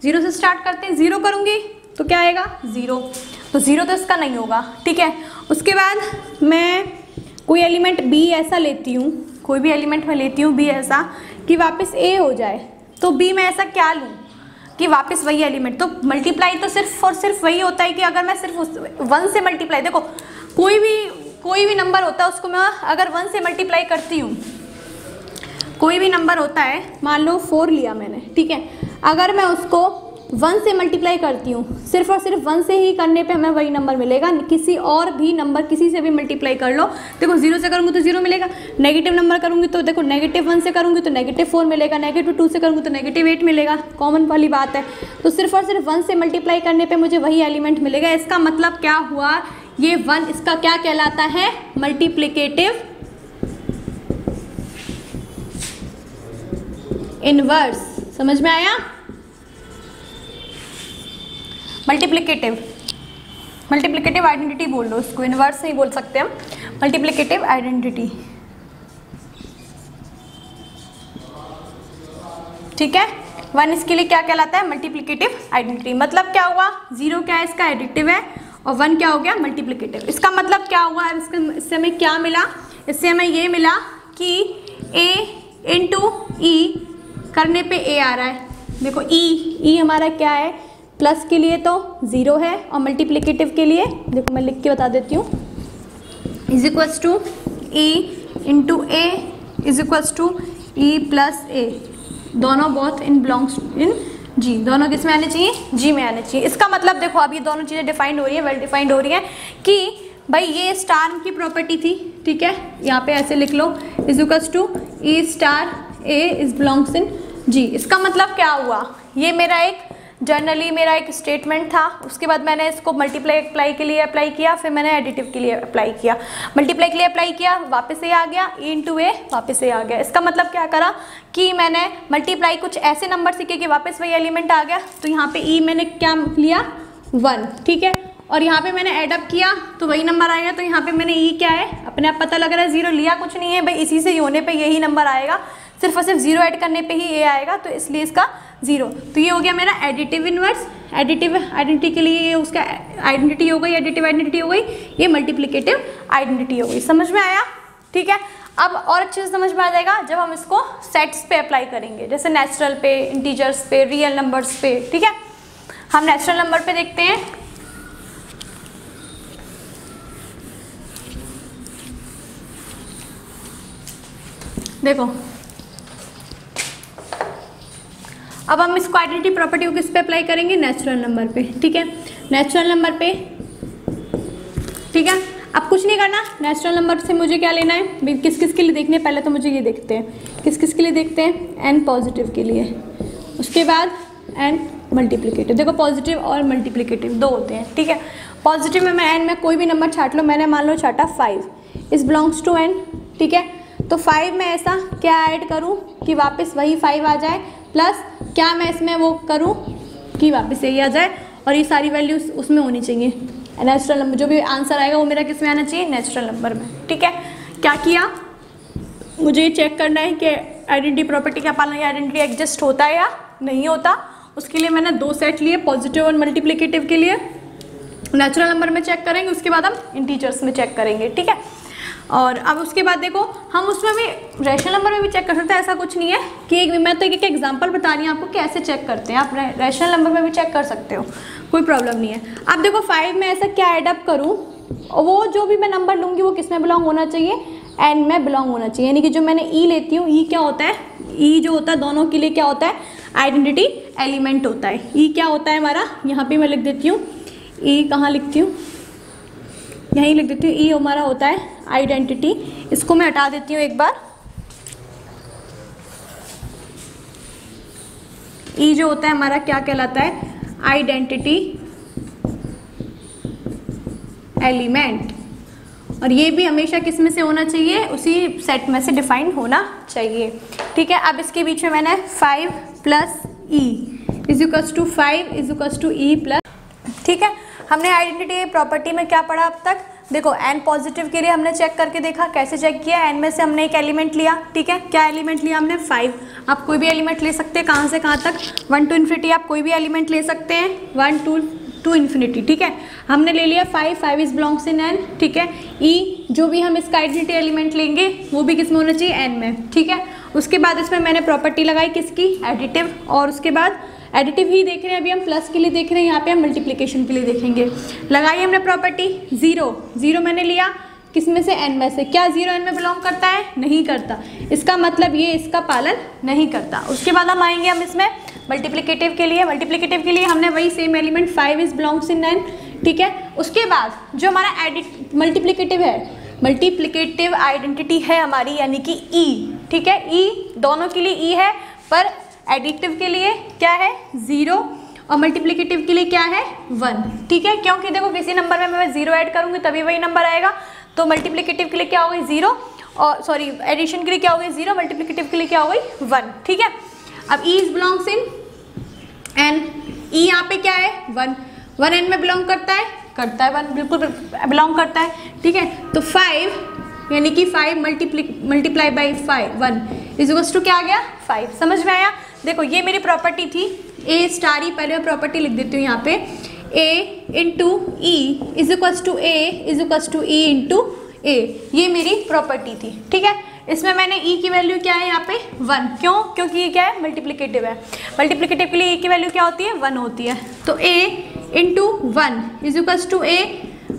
0 से स्टार्ट करते हैं, 0 करूंगी तो क्या आएगा 0, तो 0 तो इसका नहीं होगा, ठीक है। उसके बाद मैं कोई एलिमेंट b ऐसा लेती हूँ, कोई भी एलिमेंट मैं लेती हूँ b ऐसा कि वापस a हो जाए, तो b में ऐसा क्या लूँ कि वापस वही एलिमेंट, तो मल्टीप्लाई तो सिर्फ और सिर्फ वही होता है कि अगर मैं सिर्फ उस 1 से मल्टीप्लाई, देखो कोई भी नंबर होता है उसको मैं अगर 1 से मल्टीप्लाई करती हूँ, कोई भी नंबर होता है, मान लो 4 लिया मैंने, ठीक है, अगर मैं उसको 1 से मल्टीप्लाई करती हूँ, सिर्फ और सिर्फ 1 से ही करने पे हमें वही नंबर मिलेगा, किसी और भी नंबर किसी से भी मल्टीप्लाई कर लो, देखो 0 से करूँगी तो 0 मिलेगा, नेगेटिव नंबर करूँगी तो देखो -1 से करूँगी तो -4 मिलेगा, -2 से करूँगी तो -8 मिलेगा, कॉमन वाली बात है। तो सिर्फ और सिर्फ 1 से मल्टीप्लाई करने पर मुझे वही एलिमेंट मिलेगा। इसका मतलब क्या हुआ, ये 1 इसका क्या कहलाता है, मल्टीप्लिकेटिव इनवर्स। समझ में आया? मल्टीप्लिकेटिव आइडेंटिटी बोल लो इसको, इनवर्स नहीं बोल सकते हम, मल्टीप्लिकेटिव आइडेंटिटी, ठीक है। 1 इसके लिए क्या कहलाता है, मल्टीप्लिकेटिव आइडेंटिटी। मतलब क्या हुआ, 0 क्या है इसका एडिटिव है और 1 क्या हो गया, मल्टीप्लिकेटिव। इसका मतलब क्या हुआ, इससे हमें क्या मिला, इससे हमें ये मिला कि a इंटू ई करने पे a आ रहा है। देखो e हमारा क्या है, प्लस के लिए तो 0 है और मल्टीप्लिकेटिव के लिए देखो मैं लिख के बता देती हूँ, is equals to e into A is equals to E plus A, दोनों बोथ इन बिलोंग्स इन जी, दोनों किस में आने चाहिए, जी में आने चाहिए। इसका मतलब देखो अब ये दोनों चीज़ें डिफाइंड हो रही है, वेल डिफाइंड हो रही है कि भाई ये स्टार की प्रॉपर्टी थी, ठीक है, यहाँ पे ऐसे लिख लो, is equals to E star A is belongs in G. इसका मतलब क्या हुआ, ये मेरा एक जनरली मेरा एक स्टेटमेंट था, उसके बाद मैंने इसको मल्टीप्लाई के लिए अप्लाई किया, फिर मैंने एडिटिव के लिए अप्लाई किया, मल्टीप्लाई के लिए अप्लाई किया, वापस ए आ गया, e इंटू ए वापस ए आ गया। इसका मतलब क्या करा कि मैंने मल्टीप्लाई कुछ ऐसे नंबर से किया कि वापस वही एलिमेंट आ गया, तो यहाँ पे e मैंने क्या लिया 1, ठीक है, और यहाँ पे मैंने एडअप किया तो वही नंबर आएगा, तो यहाँ पे मैंने e क्या है अपने आप पता लग रहा है 0 लिया कुछ नहीं है भाई, इसी से ही होने पे यही नंबर आएगा, सिर्फ और सिर्फ 0 ऐड करने पे ही a आएगा, तो इसलिए इसका 0। तो ये हो गया मेरा एडिटिव इनवर्स, एडिटिव आइडेंटिटी के लिए ये उसका आइडेंटिटी हो गई, एडिटिव आइडेंटिटी हो गई, ये मल्टीप्लिकेटिव आइडेंटिटी हो गई। समझ में आया? ठीक है। अब और अच्छे से समझ में आ जाएगा जब हम इसको सेट्स पे अप्लाई करेंगे, जैसे नेचुरल पे, इंटीजर्स पे, रियल नंबर्स पे। ठीक है, हम नेचुरल नंबर पे देखते हैं। देखो अब हम इसको आइडेंटिटी प्रॉपर्टी को किस पे अप्लाई करेंगे, नेचुरल नंबर पे। ठीक है, नेचुरल नंबर पे, ठीक है। अब कुछ नहीं करना, नेचुरल नंबर से मुझे क्या लेना है, किस किस के लिए देखने, पहले तो मुझे ये देखते हैं किस किस के लिए देखते हैं, एन पॉजिटिव के लिए, उसके बाद एन मल्टीप्लिकेटिव। देखो पॉजिटिव और मल्टीप्लिकेटिव दो होते हैं। ठीक है, पॉजिटिव में मैं एन में कोई भी नंबर छाट लो, मैंने मान लो छाटा 5, इस बिलोंग्स टू एन। ठीक है, तो 5 में ऐसा क्या ऐड करूं कि वापस वही 5 आ जाए, प्लस क्या मैं इसमें वो करूं कि वापस यही आ जाए, और ये सारी वैल्यूज उसमें होनी चाहिए नेचुरल नंबर। जो भी आंसर आएगा वो मेरा किस में आना चाहिए, नेचुरल नंबर में। ठीक है, क्या किया, मुझे ये चेक करना है कि आइडेंटिटी प्रॉपर्टी का पालन या आइडेंटिटी एग्जिस्ट होता है या नहीं होता। उसके लिए मैंने 2 सेट लिए, पॉजिटिव और मल्टीप्लिकेटिव के लिए। नेचुरल नंबर में चेक करेंगे, उसके बाद हम इंटीजर्स में चेक करेंगे। ठीक है, और अब उसके बाद देखो हम उसमें भी रैशनल नंबर में भी चेक कर सकते हैं, ऐसा कुछ नहीं है कि मैं तो एक एग्जांपल बता रही हूँ आपको कैसे चेक करते हैं। आप रैशनल नंबर में भी चेक कर सकते हो, कोई प्रॉब्लम नहीं है। अब देखो 5 में ऐसा क्या एडअप करूँ, वो जो भी मैं नंबर लूँगी वो किस में बिलोंग होना चाहिए, एन में बिलोंग होना चाहिए। यानी कि जो मैंने ई लेती हूँ, ई क्या होता है, ई जो होता है दोनों के लिए क्या होता है, आइडेंटिटी एलिमेंट होता है। ई क्या होता है हमारा, यहाँ पर मैं लिख देती हूँ, ई कहाँ लिखती हूँ, यहीं लिख देती हूँ। ई हमारा होता है आइडेंटिटी, इसको मैं हटा देती हूँ एक बार। ई जो होता है हमारा क्या कहलाता है, आइडेंटिटी एलिमेंट, और ये भी हमेशा किस में से होना चाहिए, उसी सेट में से डिफाइंड होना चाहिए। ठीक है, अब इसके बीच में मैंने 5 plus E is equals to 5 is equals to E plus. ठीक है, हमने आइडेंटिटी प्रॉपर्टी में क्या पढ़ा अब तक, देखो एन पॉजिटिव के लिए हमने चेक करके देखा, कैसे चेक किया, एन में से हमने एक एलिमेंट लिया। ठीक है, क्या एलिमेंट लिया हमने, 5। आप कोई भी एलिमेंट ले सकते हैं, कहाँ से कहाँ तक, 1 to infinity आप कोई भी एलिमेंट ले सकते हैं, 1 to टू इन्फिनिटी, ठीक है। हमने ले लिया 5 इज बिलोंग्स इन n, ठीक है। ई जो भी हम इसका आइडेंटिटी एलिमेंट लेंगे वो भी किस में होना चाहिए, n में, ठीक है। उसके बाद इसमें मैंने प्रॉपर्टी लगाई किसकी, एडिटिव, और उसके बाद एडिटिव ही देख रहे हैं अभी हम, प्लस के लिए देख रहे हैं, यहाँ पे हम मल्टीप्लिकेशन के लिए देखेंगे। लगाई हमने प्रॉपर्टी, जीरो मैंने लिया किस में से, n में से। क्या जीरो n में बिलोंग करता है, नहीं करता, इसका मतलब ये इसका पालन नहीं करता। उसके बाद हम आएंगे हम इसमें मल्टीप्लिकेटिव के लिए। मल्टीप्लिकेटिव के लिए हमने वही same element 5 is belongs in n, ठीक है। उसके बाद जो हमारा मल्टीप्लिकेटिव है, मल्टीप्लिकेटिव आइडेंटिटी है हमारी, यानी कि ई, ठीक है। ई दोनों के लिए ई है, पर एडिटिव के लिए क्या है, 0, और मल्टीप्लिकेटिव के लिए क्या है, 1, ठीक है। क्योंकि देखो किसी नंबर में मैं 0 ऐड करूंगी तभी वही नंबर आएगा, तो मल्टीप्लिकेटिव के लिए क्या होगी 0, और सॉरी एडिशन के लिए क्या होगी 0, मल्टीप्लिकेटिव के लिए क्या होगी 1, ठीक है। अब E is belongs in n, ई यहाँ पे क्या है 1 n में बिलोंग करता है 1 बिल्कुल बिलोंग करता है, ठीक है। तो 5 यानी कि 5 multiply by 1 is equals to क्या आ गया 5। समझ में आया। देखो ये मेरी प्रॉपर्टी थी ए स्टार ई, पहले मैं प्रॉपर्टी लिख देती हूँ यहाँ पे, A into E is equals to A is equals to E into A, ये मेरी प्रॉपर्टी थी, ठीक है। इसमें मैंने ई की वैल्यू क्या है यहाँ पे 1, क्यों, क्योंकि ये क्या है मल्टीप्लिकेटिव है। मल्टीप्लिकेटिव के लिए ए की वैल्यू क्या होती है 1 होती है, तो A into 1 is equals to A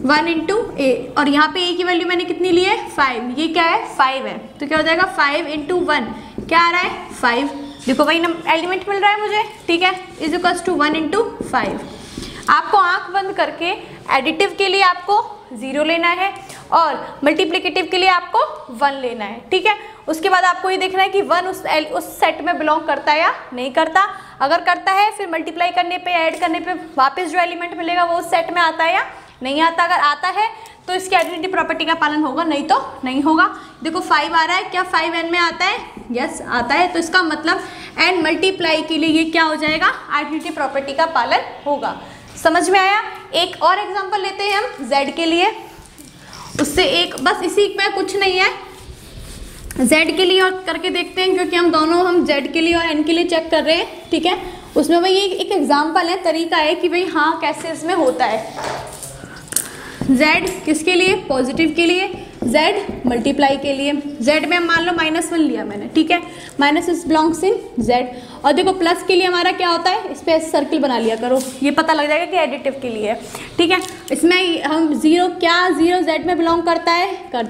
1 into A, और यहाँ पे ए की वैल्यू मैंने कितनी ली है 5, ये क्या है 5 है, तो क्या हो जाएगा 5 इंटू 1 क्या आ रहा है 5, देखो वही एलिमेंट मिल रहा है मुझे, ठीक है, इज इक्वल्स टू 1 इंटू 5। आपको आंख बंद करके एडिटिव के लिए आपको 0 लेना है और मल्टीप्लिकेटिव के लिए आपको 1 लेना है, ठीक है। उसके बाद आपको ये देखना है कि 1 उस सेट में बिलोंग करता है या नहीं करता। अगर करता है फिर मल्टीप्लाई करने पे, ऐड करने पे वापस जो एलिमेंट मिलेगा वो उस सेट में आता है या नहीं आता। अगर आता है तो इसकी आइडेंटिटी प्रॉपर्टी का पालन होगा, नहीं तो नहीं होगा। देखो 5 आ रहा है, क्या 5 n में आता है, यस आता है, तो इसका मतलब n मल्टीप्लाई के लिए ये क्या हो जाएगा आइडेंटिटी प्रॉपर्टी का पालन होगा। समझ में आया। एक और एग्जांपल लेते हैं हम z के लिए, उससे एक बस इसी में कुछ नहीं है, z के लिए और करके देखते हैं, क्योंकि हम z के लिए और n के लिए चेक कर रहे हैं, ठीक है। उसमें भाई एक एग्जांपल है, तरीका है कि भाई हाँ कैसे इसमें होता है। z किसके लिए, पॉजिटिव के लिए, z मल्टीप्लाई के लिए। z में मान लो -1 लिया मैंने, ठीक है, minus is belongs in z। और देखो प्लस के लिए हमारा क्या होता है, इस पर सर्कल बना लिया करो, ये पता लग जाएगा कि एडिटिव के लिए है, ठीक है। इसमें हम 0 क्या 0 z में बिलोंग करता है।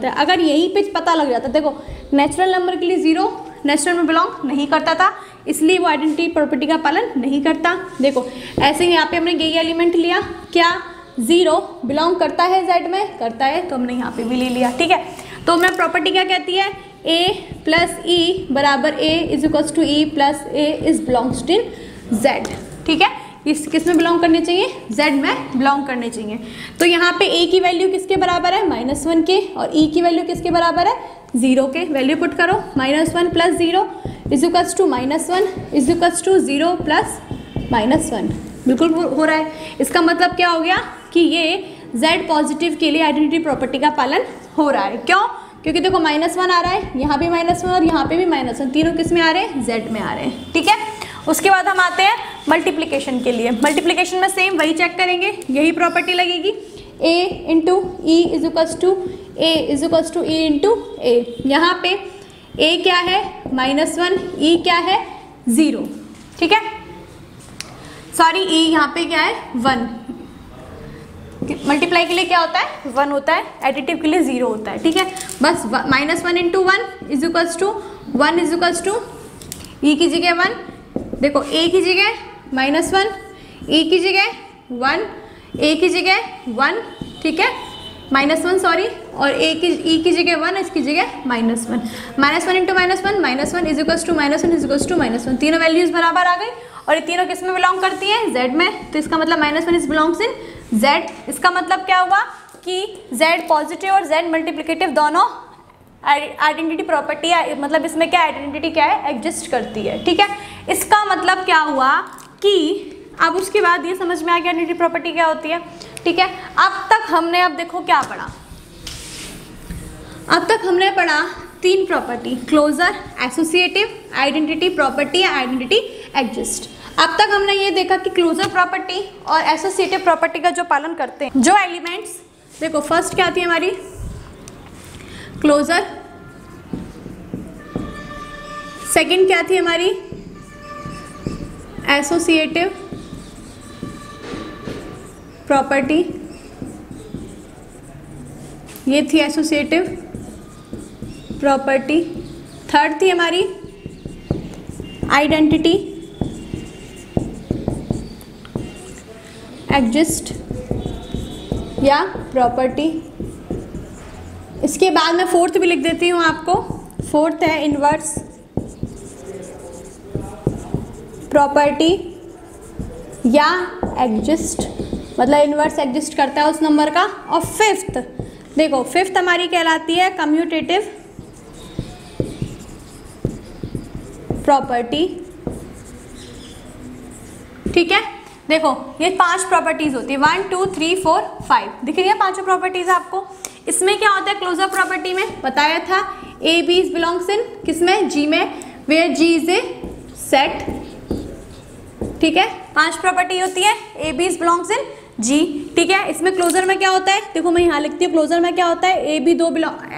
अगर यहीं पे पता लग जाता, देखो नेचुरल नंबर के लिए 0 नेचुरल में बिलोंग नहीं करता था, इसलिए वो आइडेंटिटी प्रॉपर्टी का पालन नहीं करता। देखो ऐसे ही यहाँ पे हमने यही एलिमेंट लिया, क्या 0 बिलोंग करता है z में, करता है, तो हमने यहाँ पे भी ले लिया, ठीक है। तो हमें प्रॉपर्टी क्या कहती है, a प्लस ई बराबर a is equals to E plus a is belongs to z, ठीक है। इस किस में बिलोंग करने चाहिए, z में बिलोंग करने चाहिए। तो यहाँ पे a की वैल्यू किसके बराबर है -1 के, और e की वैल्यू किसके बराबर है 0 के। वैल्यू पुट करो, -1 plus 0 is equals to -1 is equals to 0 plus -1, बिल्कुल हो रहा है। इसका मतलब क्या हो गया कि ये z पॉजिटिव के लिए आइडेंटिटी प्रॉपर्टी का पालन हो रहा है। क्यों, क्योंकि देखो -1 आ रहा है, यहाँ भी -1 और यहाँ पे भी -1, तीनों किस में आ रहे हैं z में आ रहे हैं, ठीक है। उसके बाद हम आते हैं मल्टीप्लिकेशन के लिए। मल्टीप्लिकेशन में सेम वही चेक करेंगे, यही प्रॉपर्टी लगेगी, a into E is equals to A is equals to E into A. यहाँ पे a क्या है -1, e क्या है 0, ठीक है, सॉरी e यहाँ पे क्या है 1। मल्टीप्लाई के लिए क्या होता है 1 होता है, एडिटिव के लिए 0 होता है, ठीक है। बस -1 into 1 is equals to 1 is equals to E की जगह 1, देखो a की जगह -1, e की जगह 1, a की जगह 1, ठीक है, -1 सॉरी, और e की जगह 1, इसकी जगह -1। -1 into -1 is equals to -1 is equals to -1, तीनों वैल्यूज बराबर आ गई, और ये तीनों किस में बिलोंग करती है z में, तो इसका मतलब -1 इज बिलोंग्स इन z। इसका मतलब क्या हुआ कि z पॉजिटिव और z मल्टीप्लिकेटिव दोनों आइडेंटिटी प्रॉपर्टी, मतलब इसमें क्या आइडेंटिटी क्या है एग्जिस्ट करती है, ठीक है। इसका मतलब क्या हुआ कि अब उसके बाद ये समझ में आ गया आइडेंटिटी प्रॉपर्टी क्या होती है, ठीक है। अब तक हमने, अब देखो क्या पढ़ा, अब तक हमने पढ़ा 3 property, closure, associative, identity property या आइडेंटिटी एग्जिस्ट। अब तक हमने ये देखा कि क्लोजर प्रॉपर्टी और एसोसिएटिव प्रॉपर्टी का जो पालन करते हैं जो एलिमेंट्स, देखो फर्स्ट क्या आती है हमारी क्लोजर, सेकंड क्या थी हमारी एसोसिएटिव प्रॉपर्टी, ये थी एसोसिएटिव प्रॉपर्टी। थर्ड थी हमारी आइडेंटिटी एग्जिस्ट या प्रॉपर्टी। इसके बाद मैं फोर्थ भी लिख देती हूँ आपको, फोर्थ है इनवर्स प्रॉपर्टी या एग्जिस्ट, मतलब इनवर्स एग्जिस्ट करता है उस नंबर का। और फिफ्थ, देखो फिफ्थ हमारी कहलाती है कम्यूटेटिव प्रॉपर्टी। ठीक है, देखो ये 5 प्रॉपर्टीज होती है, 1 2 3 4 5 दिख रही है, पांचों प्रॉपर्टीज आपको। इसमें क्या होता है क्लोजर प्रॉपर्टी में बताया था, ए बी बिलोंग्स इन किसमें, जी में, where G is a set. ठीक है, 5 प्रॉपर्टी होती है, A B belongs in G. ठीक है, इसमें क्लोजर में क्या होता है, देखो मैं यहाँ लिखती हूँ क्लोजर में क्या होता है, ए बी 2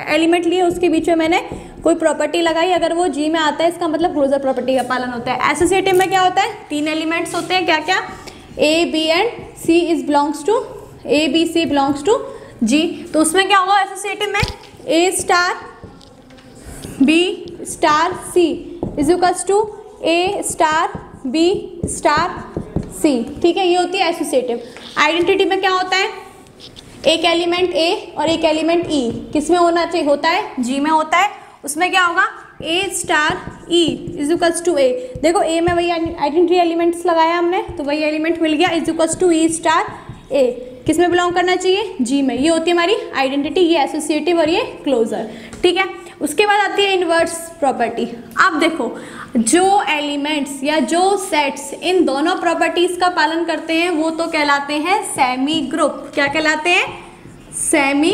एलिमेंट लिए, उसके बीच में मैंने कोई प्रॉपर्टी लगाई, अगर वो जी में आता है इसका मतलब क्लोजर प्रॉपर्टी का पालन होता है। एसोसिएटिव में क्या होता है, 3 एलिमेंट्स होते हैं, क्या क्या, A B and C is belongs to, A B C belongs to G. तो उसमें क्या होगा एसोसिएटिव में, A star B star C is equals to A star B star C. ठीक है, ये होती है एसोसिएटिव। आइडेंटिटी में क्या होता है, एक एलिमेंट ए और एक एलिमेंट ई किस में होना चाहिए, होता है जी में होता है। उसमें क्या होगा, A star E is equals to A, देखो ए में वही आइडेंटिटी एलिमेंट्स लगाया हमने तो वही एलिमेंट मिल गया, is equals to E star A, किस में बिलोंग करना चाहिए, जी में। ये होती है हमारी आइडेंटिटी, ये एसोसिएटिव और ये क्लोजर। ठीक है, उसके बाद आती है इनवर्स प्रॉपर्टी। अब देखो जो एलिमेंट्स या जो सेट्स इन दोनों प्रॉपर्टीज का पालन करते हैं वो तो कहलाते हैं सेमी ग्रुप। क्या कहलाते हैं, सेमी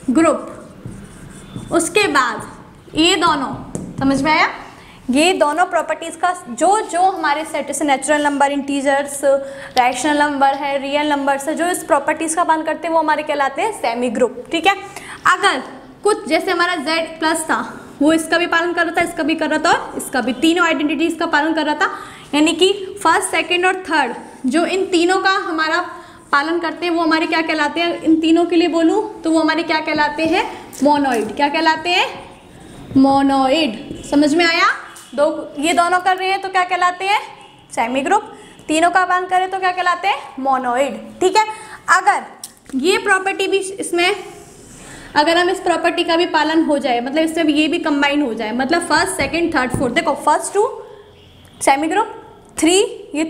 ग्रुप। उसके बाद ये दोनों, समझ में आया, ये दोनों प्रॉपर्टीज का जो हमारे सेट से natural number, integers, rational number है, रियल नंबर्स है, जो इस प्रॉपर्टीज का पालन करते हैं वो हमारे कहलाते हैं सेमी ग्रुप। ठीक है, अगर कुछ जैसे हमारा z प्लस था वो इसका भी पालन कर रहा था, इसका भी कर रहा था और इसका भी, तीनों आइडेंटिटीज का पालन कर रहा था, यानी कि फर्स्ट सेकंड और थर्ड जो इन तीनों का हमारा पालन करते हैं वो हमारे क्या कहलाते हैं, इन तीनों के लिए बोलूँ तो वो हमारे क्या कहलाते हैं, मोनोइड। क्या कहलाते हैं, मोनोइड। समझ में आया, ये दोनों कर रहे हैं तो क्या कहलाते हैं, सेमी ग्रुप, तीनों का पालन करें तो क्या कहलाते हैं, मोनोइड। ठीक है, अगर ये प्रॉपर्टी भी इसमें, अगर हम इस प्रॉपर्टी का भी पालन हो जाए, मतलब इसमें भी ये भी कंबाइन हो जाए, मतलब फर्स्ट सेकंड थर्ड फोर्थ, देखो फर्स्ट 2 सेमी ग्रुप, 3 ये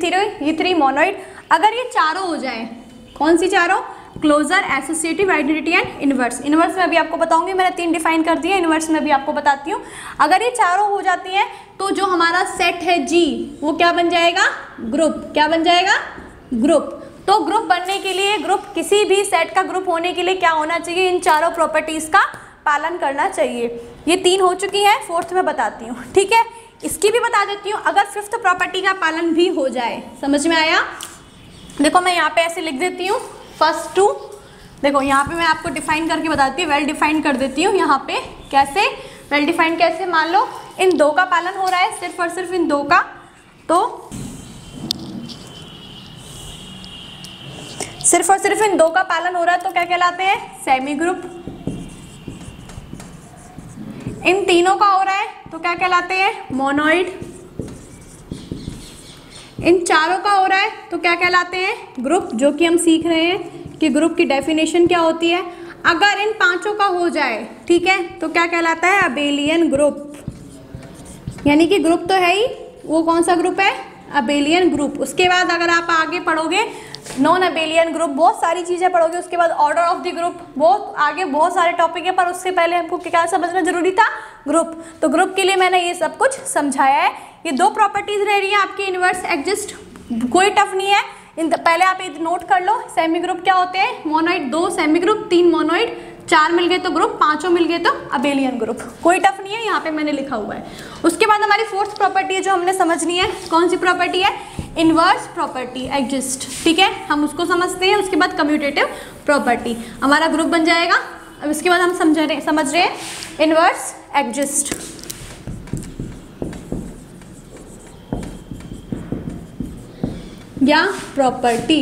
3 मोनोइड। अगर ये चारों हो जाए, कौन सी चारों, closure, associative, identity and inverse. Inverse में अभी आपको बताऊंगी, मैंने 3 डिफाइन कर दिए, इनवर्स में भी आपको बताती हूँ। अगर ये चारों हो जाती हैं तो जो हमारा सेट है जी वो क्या बन जाएगा, ग्रुप। क्या बन जाएगा, ग्रुप। तो ग्रुप बनने के लिए, ग्रुप किसी भी सेट का ग्रुप होने के लिए क्या होना चाहिए, इन चारों प्रॉपर्टीज का पालन करना चाहिए। ये 3 हो चुकी है, फोर्थ में बताती हूँ। ठीक है, इसकी भी बता देती हूँ, अगर फिफ्थ प्रॉपर्टी का पालन भी हो जाए। समझ में आया, देखो मैं यहाँ पे ऐसे लिख देती हूँ, फर्स्ट 2, देखो यहाँ पे मैं आपको डिफाइन करके बताती हूँ, वेल डिफाइन कर देती हूँ यहाँ पे। कैसे वेल डिफाइन, कैसे, मान लो इन 2 का पालन हो रहा है, सिर्फ और सिर्फ इन 2 का, तो सिर्फ और सिर्फ इन 2 का पालन हो रहा है तो क्या कहलाते हैं, सेमी ग्रुप। इन तीनों का हो रहा है तो क्या कहलाते हैं, मोनोइड। इन चारों का हो रहा है तो क्या कहलाते हैं, ग्रुप, जो कि हम सीख रहे हैं कि ग्रुप की डेफिनेशन क्या होती है। अगर इन 5 का हो जाए, ठीक है, तो क्या कहलाता है, अबेलियन ग्रुप। यानी कि ग्रुप तो है ही, वो कौन सा ग्रुप है, अबेलियन ग्रुप। उसके बाद अगर आप आगे पढ़ोगे नॉन अबेलियन ग्रुप, बहुत सारी चीज़ें पढ़ोगे। उसके बाद ऑर्डर ऑफ द ग्रुप, बहुत आगे बहुत सारे टॉपिक है, पर उससे पहले हमको क्या समझना जरूरी था, ग्रुप। तो ग्रुप के लिए मैंने ये सब कुछ समझाया है। ये 2 प्रॉपर्टीज रह रही है आपकी, इनवर्स, एग्जिस्ट, कोई टफ नहीं है। पहले आप ये नोट कर लो, सेमी ग्रुप क्या होते हैं, मोनोइड 2 सेमी ग्रुप, 3 मोनोइड, 4 मिल गए तो ग्रुप, 5 मिल गए तो अबेलियन ग्रुप। कोई टफ नहीं है, यहाँ पे मैंने लिखा हुआ है। उसके बाद हमारी फोर्थ प्रॉपर्टी है जो हमने समझनी है, कौन सी प्रॉपर्टी है? Inverse property exist. ठीक है, हम उसको समझते हैं। उसके बाद कम्यूटेटिव प्रॉपर्टी, हमारा ग्रुप बन जाएगा। अब इसके बाद हम समझ रहे हैं इनवर्स एग्जिस्ट। या प्रॉपर्टी,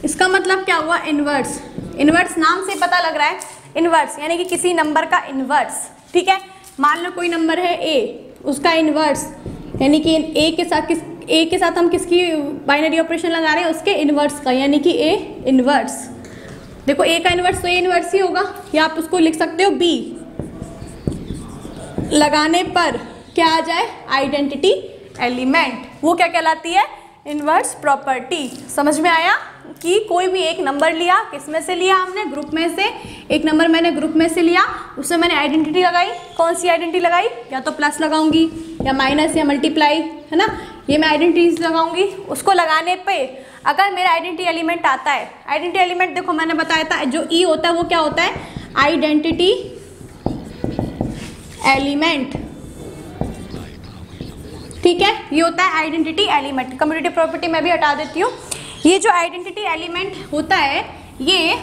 इसका मतलब क्या हुआ? इनवर्स। इनवर्स नाम से पता लग रहा है, इनवर्स यानी कि किसी नंबर का इनवर्स। ठीक है, मान लो कोई नंबर है ए, उसका इनवर्स यानी कि ए के साथ हम किसकी बाइनरी ऑपरेशन लगा रहे हैं? उसके इनवर्स का, यानी कि ए इनवर्स। देखो ए का इनवर्स तो ए इनवर्स ही होगा, या आप उसको लिख सकते हो बी। लगाने पर क्या आ जाए? Identity element. वो क्या कहलाती है? Inverse property. समझ में आया कि कोई भी एक नंबर लिया, किस में से लिया हमने? ग्रुप में से। एक नंबर मैंने ग्रुप में से लिया, उसमें मैंने आइडेंटिटी लगाई। कौन सी आइडेंटिटी लगाई? या तो प्लस लगाऊंगी या माइनस या मल्टीप्लाई, है ना, ये मैं आइडेंटिटीज लगाऊंगी। उसको लगाने पे अगर मेरा आइडेंटिटी एलिमेंट आता है, आइडेंटिटी एलिमेंट देखो मैंने बताया था जो ई होता है वो क्या होता है? Identity element. ठीक है, ये होता है आइडेंटिटी एलिमेंट। कम्यूटेटिव प्रॉपर्टी मैं भी हटा देती हूँ। ये जो आइडेंटिटी एलिमेंट होता है, ये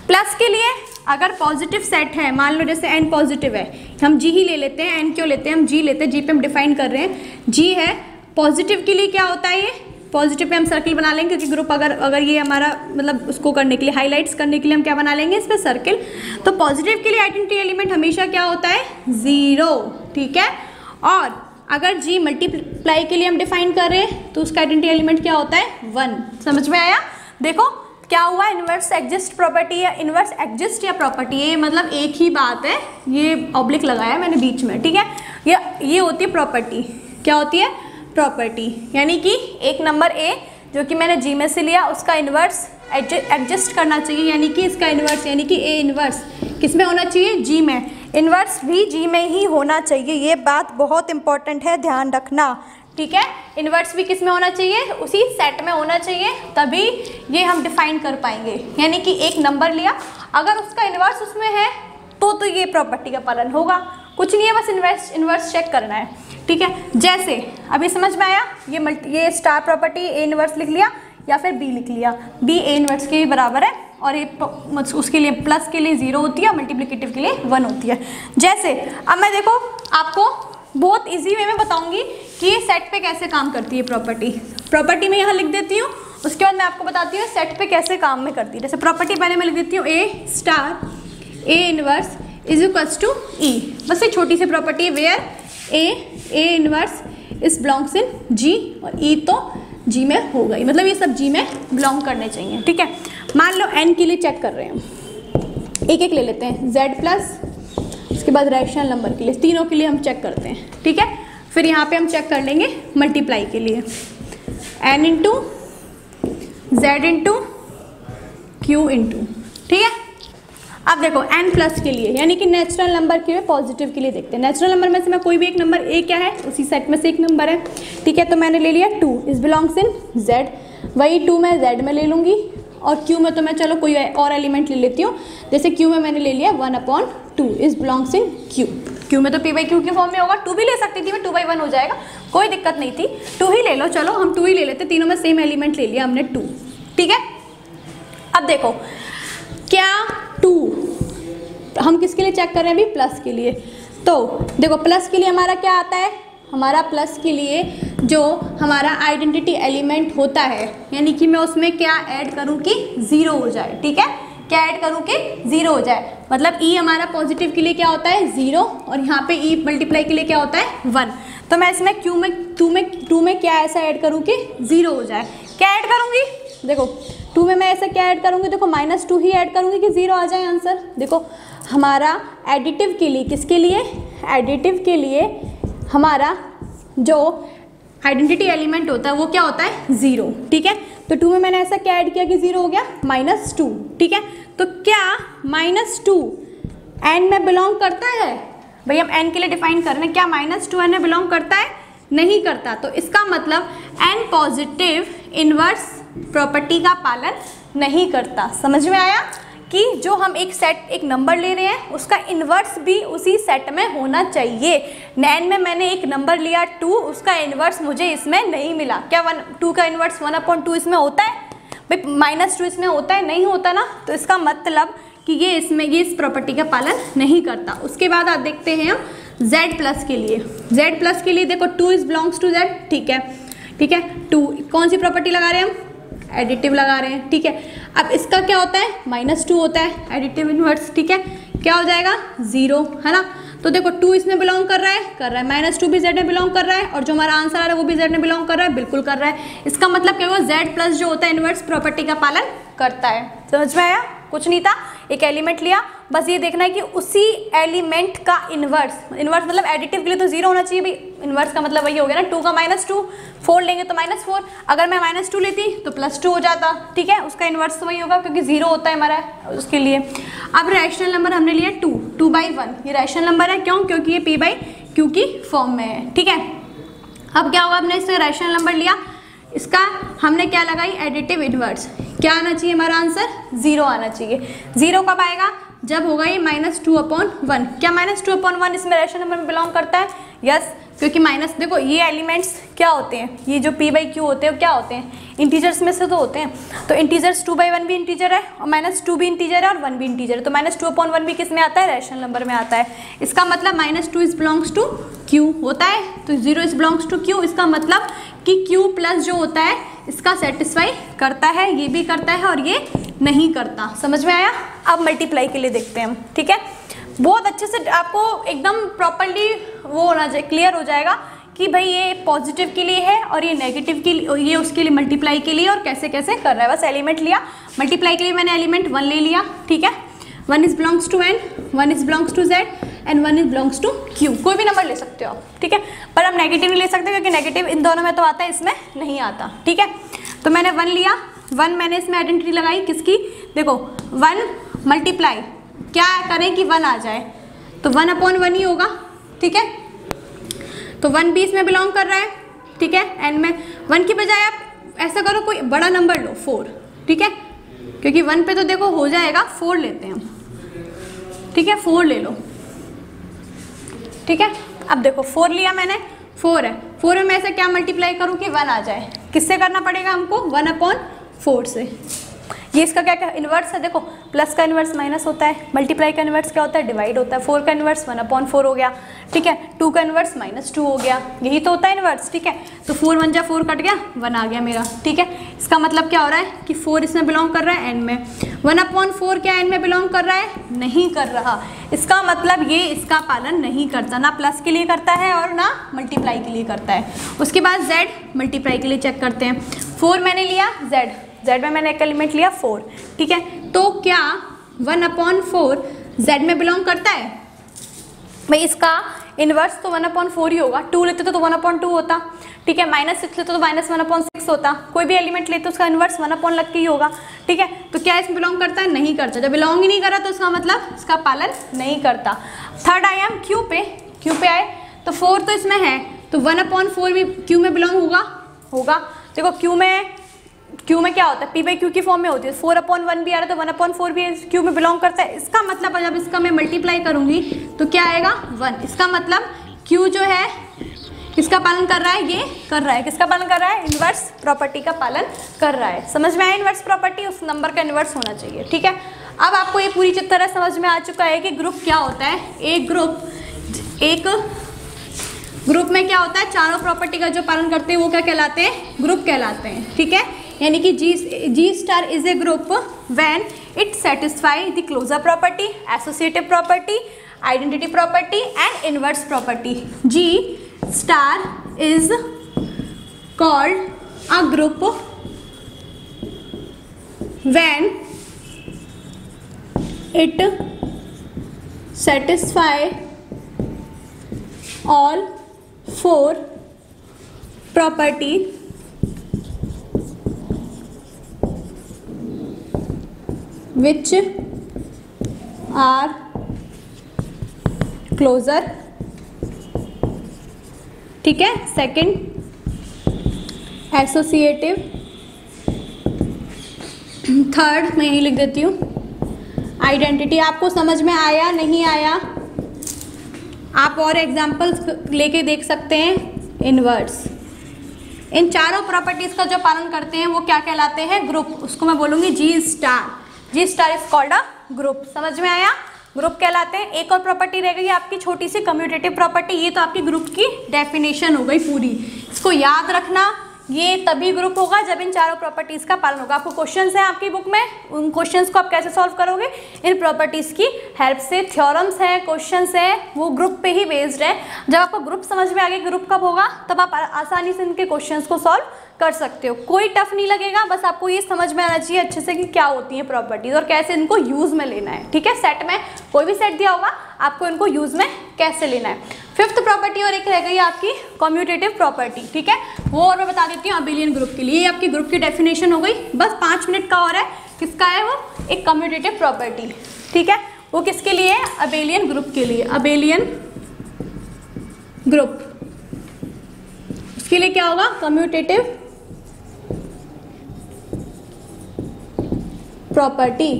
प्लस के लिए अगर पॉजिटिव सेट है, मान लो जैसे n पॉजिटिव है, हम g ही ले लेते हैं। n क्यों लेते हैं? हम g लेते हैं, g पे हम डिफाइन कर रहे हैं। g है पॉजिटिव के लिए, क्या होता है? ये पॉजिटिव पे हम सर्किल बना लेंगे, क्योंकि ग्रुप अगर ये हमारा मतलब उसको करने के लिए, हाईलाइट्स करने के लिए हम क्या बना लेंगे? इस पर सर्किल। तो पॉजिटिव के लिए आइडेंटिटी एलिमेंट हमेशा क्या होता है? 0। ठीक है, और अगर g मल्टीप्लाई के लिए हम डिफाइन कर रहे हैं तो उसका आइडेंटिटी एलिमेंट क्या होता है? 1। समझ में आया? देखो क्या हुआ? इनवर्स एग्जिस्ट प्रॉपर्टी है, इनवर्स एग्जिस्ट या प्रॉपर्टी, ये मतलब एक ही बात है। ये ऑब्लिक लगाया मैंने बीच में। ठीक है, ये होती है प्रॉपर्टी। क्या होती है? प्रॉपर्टी। यानी कि एक नंबर ए जो कि मैंने जी में से लिया, उसका इनवर्स एडजस्ट करना चाहिए, यानी कि इसका इनवर्स यानी कि ए इनवर्स किस में होना चाहिए? जी में। इनवर्स भी जी में ही होना चाहिए, ये बात बहुत इंपॉर्टेंट है, ध्यान रखना। ठीक है, इनवर्स भी किस में होना चाहिए? उसी सेट में होना चाहिए, तभी ये हम डिफाइन कर पाएंगे। यानी कि एक नंबर लिया, अगर उसका इनवर्स उसमें है तो ये प्रॉपर्टी का पालन होगा। कुछ नहीं है, बस इनवर्स चेक करना है। ठीक है, जैसे अभी समझ में आया? ये स्टार प्रॉपर्टी ए इनवर्स लिख लिया या फिर बी लिख लिया, बी ए इनवर्स के बराबर है, और ये उसके लिए प्लस के लिए 0 होती है, मल्टीप्लिकेटिव के लिए 1 होती है। जैसे अब मैं देखो आपको बहुत इजी वे में बताऊंगी कि ये सेट पे कैसे काम करती है प्रॉपर्टी मैं यहाँ लिख देती हूँ। उसके बाद मैं आपको बताती हूँ सेट पे कैसे काम में करती है। जैसे प्रॉपर्टी पहले मैं लिख देती हूँ A star A inverse is equals to E. बस ये छोटी सी प्रॉपर्टी है, where A inverse is belongs in G, और ई तो जी में हो गई, मतलब ये सब जी में बिलोंग करने चाहिए। ठीक है, मान लो एन के लिए चेक कर रहे हैं, एक एक ले लेते हैं, जेड प्लस, उसके बाद रैशनल नंबर के लिए, तीनों के लिए हम चेक करते हैं। ठीक है, फिर यहाँ पे हम चेक कर लेंगे मल्टीप्लाई के लिए, N into Z into Q into. ठीक है, अब देखो एन प्लस के लिए यानी कि नेचुरल नंबर के लिए, पॉजिटिव के लिए देखते हैं। नेचुरल नंबर में से मैं कोई भी एक नंबर ए क्या है, उसी सेट में से एक नंबर है। ठीक है, तो मैंने ले लिया 2, इस बिलोंग्स इन जेड, वही 2 मैं जेड में ले लूँगी, और क्यू में तो मैं चलो कोई और एलिमेंट ले लेती हूँ। जैसे क्यू में मैंने ले लिया 1/2, इस बिलोंग्स इन क्यू। क्यू में तो p/q के फॉर्म में होगा, 2 भी ले सकती थी मैं, 2/1 हो जाएगा, कोई दिक्कत नहीं थी, 2 ही ले लो। चलो हम 2 ही ले लेते, तीनों में सेम एलिमेंट ले लिया हमने 2। ठीक है, अब देखो क्या 2 हम किसके लिए चेक कर रहे हैं अभी? प्लस के लिए। तो देखो प्लस के लिए हमारा क्या आता है, हमारा प्लस के लिए जो हमारा आइडेंटिटी एलिमेंट होता है, यानी कि मैं उसमें क्या ऐड करूं कि 0 हो जाए। ठीक है, क्या ऐड करूं कि 0 हो जाए, मतलब ई हमारा पॉजिटिव के लिए क्या होता है 0, और यहाँ पे ई मल्टीप्लाई के लिए क्या होता है 1। तो मैं इसमें क्यू में 2 में क्या ऐसा ऐड करूँ कि 0 हो जाए। क्या ऐड करूँगी? देखो 2 में मैं ऐसा क्या ऐड करूँगी, देखो -2 ही ऐड करूँगी कि 0 आ जाए आंसर। देखो हमारा एडिटिव के लिए, किसके लिए? एडिटिव के लिए हमारा जो आइडेंटिटी एलिमेंट होता है वो क्या होता है 0। ठीक है, तो 2 में मैंने ऐसा क्या ऐड किया कि 0 हो गया -2। ठीक है, तो क्या -2 n में बिलोंग करता है? भाई हम n के लिए डिफाइन कर रहे हैं, क्या -2 n में बिलोंग करता है? नहीं करता। तो इसका मतलब n पॉजिटिव इनवर्स प्रॉपर्टी का पालन नहीं करता। समझ में आया कि जो हम एक सेट एक नंबर ले रहे हैं उसका इन्वर्स भी उसी सेट में होना चाहिए। नैन में मैंने एक नंबर लिया 2, उसका इन्वर्स मुझे इसमें नहीं मिला। क्या 2 का इन्वर्स 1/2 इसमें होता है भाई? -2 इसमें होता है? नहीं होता ना। तो इसका मतलब कि ये इस प्रॉपर्टी का पालन नहीं करता। उसके बाद आप देखते हैं हम Z+ के लिए। Z+ के लिए देखो 2 इज बिलोंग्स टू Z, ठीक है, ठीक है। 2 कौन सी प्रॉपर्टी लगा रहे हैं हम? एडिटिव लगा रहे हैं, ठीक है। अब इसका क्या होता है? -2 होता है एडिटिव इन्वर्स, ठीक है। क्या हो जाएगा? 0, है ना। तो देखो 2 इसमें बिलोंग कर रहा है, -2 भी Z में बिलोंग कर रहा है, और जो हमारा आंसर आ रहा है वो भी Z में बिलोंग कर रहा है, बिल्कुल कर रहा है। इसका मतलब क्या हुआ? Z+ जो होता है इन्वर्स प्रॉपर्टी का पालन करता है। समझ में आया? कुछ नहीं था, एक एलिमेंट लिया, बस ये देखना है कि उसी एलिमेंट का इन्वर्स मतलब एडिटिव के लिए तो 0 होना चाहिए भाई। इन्वर्स का मतलब वही हो गया ना, 2 का -2, 4 लेंगे तो -4, अगर मैं -2 लेती तो +2 हो जाता, ठीक है। उसका इन्वर्स तो वही होगा क्योंकि 0 होता है हमारा उसके लिए। अब रैशनल नंबर हमने लिया 2/1, ये रैशनल नंबर है, क्यों? क्योंकि ये P/Q की फॉर्म में है, ठीक है। अब क्या होगा? हमने इससे रैशनल नंबर लिया, इसका हमने क्या लगाई? Additive inverse. क्या आना चाहिए हमारा आंसर? 0 आना चाहिए। 0 कब आएगा? जब होगा ये -2/1। क्या -2/1 इसमें रैशनल नंबर में बिलोंग करता है? यस, क्योंकि देखो ये एलिमेंट्स क्या होते हैं, ये जो P/Q होते हैं क्या होते हैं? इंटीजर्स में से तो होते हैं। तो इंटीजर्स 2/1 भी इंटीजर है, और -2 भी इंटीजर है, और 1 भी इंटीजर है। तो -2/1 भी किस में आता है? रैशनल नंबर में आता है। इसका मतलब -2 इज बिलोंग्स टू Q होता है, तो 0 इज बिलोंग्स टू Q। इसका मतलब कि Q+ जो होता है इसका सेटिस्फाई करता है, ये भी करता है और ये नहीं करता। समझ में आया? अब मल्टीप्लाई के लिए देखते हैं हम, ठीक है। बहुत अच्छे से आपको एकदम प्रॉपरली वो होना चाहिए, क्लियर हो जाएगा कि भाई ये पॉजिटिव के लिए है और ये नेगेटिव के लिए, ये उसके लिए मल्टीप्लाई के लिए, और कैसे कैसे कर रहा है। बस एलिमेंट लिया, मल्टीप्लाई के लिए मैंने एलिमेंट 1 ले लिया, ठीक है। 1 is belongs to N, 1 is belongs to Z, and 1 is belongs to Q। कोई भी नंबर ले सकते हो आप, ठीक है, पर हम नेगेटिव नहीं ले सकते क्योंकि नेगेटिव इन दोनों में तो आता है, इसमें नहीं आता, ठीक है। तो मैंने 1 लिया, 1 मैंने इसमें आइडेंटिटी लगाई किसकी? देखो 1 मल्टीप्लाई क्या करें कि 1 आ जाए, तो 1/1 ही होगा, ठीक है। तो 1 भी इसमें बिलोंग कर रहा है, ठीक है। एंड में 1 की बजाय आप ऐसा करो कोई बड़ा नंबर लो, 4, ठीक है, क्योंकि 1 पे तो देखो हो जाएगा, 4 लेते हैं हम, ठीक है। 4 ले लो, ठीक है। अब देखो 4 लिया मैंने, 4 है, 4 में मैं ऐसे क्या मल्टीप्लाई करूँ कि 1 आ जाए? किससे करना पड़ेगा हमको? 1/4 से। ये इसका क्या क्या इन्वर्स है? देखो प्लस का इन्वर्स माइनस होता है, मल्टीप्लाई का इन्वर्स क्या होता है? डिवाइड होता है। 4 का इन्वर्स 1/4 हो गया, ठीक है। 2 का इन्वर्स -2 हो गया, यही तो होता है इन्वर्स, ठीक है। तो 4 1 जा 4 कट गया, 1 आ गया मेरा, ठीक है। इसका मतलब क्या हो रहा है कि 4 इसमें बिलोंग कर रहा है n में, 1/4 क्या n में बिलोंग कर रहा है? नहीं कर रहा। इसका मतलब ये इसका पालन नहीं करता, ना प्लस के लिए करता है और ना मल्टीप्लाई के लिए करता है। उसके बाद z मल्टीप्लाई के लिए चेक करते हैं। 4 मैंने लिया, z में मैंने एक एलिमेंट लिया 4, ठीक है। तो क्या 1/4 z में बिलोंग करता है? भाई इसका इन्वर्स तो 1/4 ही होगा। 2 लेते तो 1/2 होता, ठीक है। -6 लेते तो -1/6 होता। कोई भी एलिमेंट लेते तो उसका इन्वर्स 1 लग के ही होगा, ठीक है। तो क्या इसमें बिलोंग करता है? नहीं करता। जब बिलोंग ही नहीं करा तो उसका मतलब इसका पालन नहीं करता। थर्ड आया हम Q पे आए, तो 4 तो इसमें है, तो 1/4 भी Q में बिलोंग होगा। देखो Q में क्या होता है? P/Q की फॉर्म में होती है। 4/1 भी आ रहा है तो 1/4 भी Q में बिलोंग करता है। इसका मतलब जब इसका मैं मल्टीप्लाई करूंगी तो क्या आएगा? 1। इसका मतलब Q जो है किसका पालन कर रहा है? ये कर रहा है। किसका पालन कर रहा है? इन्वर्स प्रॉपर्टी का पालन कर रहा है। समझ में आया? इन्वर्स प्रॉपर्टी उस नंबर का इन्वर्स होना चाहिए, ठीक है। अब आपको ये पूरी तरह समझ में आ चुका है कि ग्रुप क्या होता है। एक ग्रुप में क्या होता है? चारों प्रॉपर्टी का जो पालन करते हैं वो क्या कहलाते हैं? ग्रुप कहलाते हैं, ठीक है। यानी कि G* is a group when it satisfy the closure property, associative property, identity property and inverse property. G* is called a group when it satisfy all 4 property which are closer, ठीक है। Second associative, third मैं यही लिख देती हूँ, identity. आपको समझ में आया नहीं आया, आप और एग्जाम्पल्स लेके देख सकते हैं। इनवर्स, इन चारों प्रॉपर्टीज का जो पालन करते हैं वो क्या कहलाते हैं? ग्रुप। उसको मैं बोलूँगी G star. G star is called a group. समझ में आया? ग्रुप कहलाते हैं। एक और प्रॉपर्टी रह गई आपकी छोटी सी, कम्यूटेटिव प्रॉपर्टी। ये तो आपकी ग्रुप की डेफिनेशन हो गई पूरी। इसको याद रखना, ये तभी ग्रुप होगा जब इन चारों प्रॉपर्टीज का पालन होगा। आपको क्वेश्चंस हैं आपकी बुक में, उन क्वेश्चंस को आप कैसे सॉल्व करोगे? इन प्रॉपर्टीज की हेल्प से। थ्योरम्स हैं, क्वेश्चंस हैं, वो ग्रुप पे ही बेस्ड है। जब आपको ग्रुप समझ में आ गया ग्रुप कब होगा, तब आप आसानी से इनके क्वेश्चंस को सॉल्व कर सकते हो। कोई टफ नहीं लगेगा, बस आपको ये समझ में आना चाहिए अच्छे से कि क्या होती हैं प्रॉपर्टीज और कैसे इनको यूज में लेना है। ठीक है, सेट में कोई भी सेट दिया होगा, आपको इनको यूज में कैसे लेना है। फिफ्थ प्रॉपर्टी और एक रह गई आपकी कम्यूटेटिव प्रॉपर्टी। ठीक है, वो और मैं बता देती हूँ अबेलियन ग्रुप के लिए। ये आपकी ग्रुप की डेफिनेशन हो गई। बस 5 मिनट का और है। किसका है वो? एक कम्यूटेटिव प्रॉपर्टी। ठीक है, वो किसके लिए है? अबेलियन ग्रुप के लिए। अबेलियन ग्रुप, उसके लिए क्या होगा? Commutative property.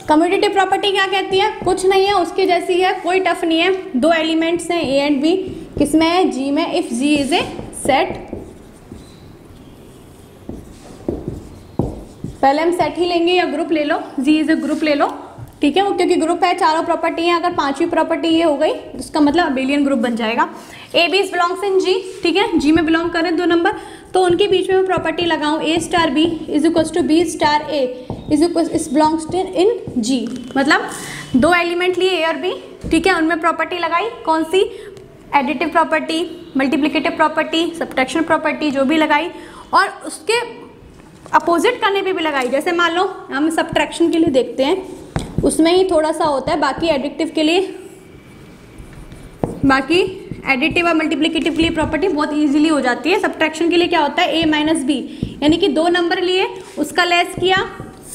कम्यूटेटिव प्रॉपर्टी क्या कहती है? कुछ नहीं है, उसकी जैसी है, कोई टफ नहीं है। 2 एलिमेंट्स हैं ए एंड बी। किसमें है? जी में। If G is a set, पहले हम सेट ही लेंगे या ग्रुप ले लो, जी इज ए ग्रुप ले लो। ठीक है, वो क्योंकि ग्रुप है, चारों प्रॉपर्टी है। अगर 5वीं प्रॉपर्टी ये हो गई तो उसका मतलब अबेलियन ग्रुप बन जाएगा। A B belongs in G. ठीक है, जी में बिलोंग करें 2 नंबर, तो उनके बीच में मैं प्रॉपर्टी लगाऊं A star B is equal to B star A is belongs in G. मतलब 2 एलिमेंट लिए ए और बी। ठीक है, उनमें प्रॉपर्टी लगाई, कौन सी? Additive property, multiplicative property, subtraction property, जो भी लगाई, और उसके अपोजिट करने पे भी लगाई। जैसे मान लो हम सब्ट्रैक्शन के लिए देखते हैं, उसमें ही थोड़ा सा होता है, बाकी एडिटिव के लिए, बाकी एडिटिव और मल्टीप्लिकेटिव के लिए प्रॉपर्टी बहुत इजीली हो जाती है। सब्ट्रैक्शन के लिए क्या होता है? ए माइनस बी, यानी कि 2 नंबर लिए, उसका लेस किया,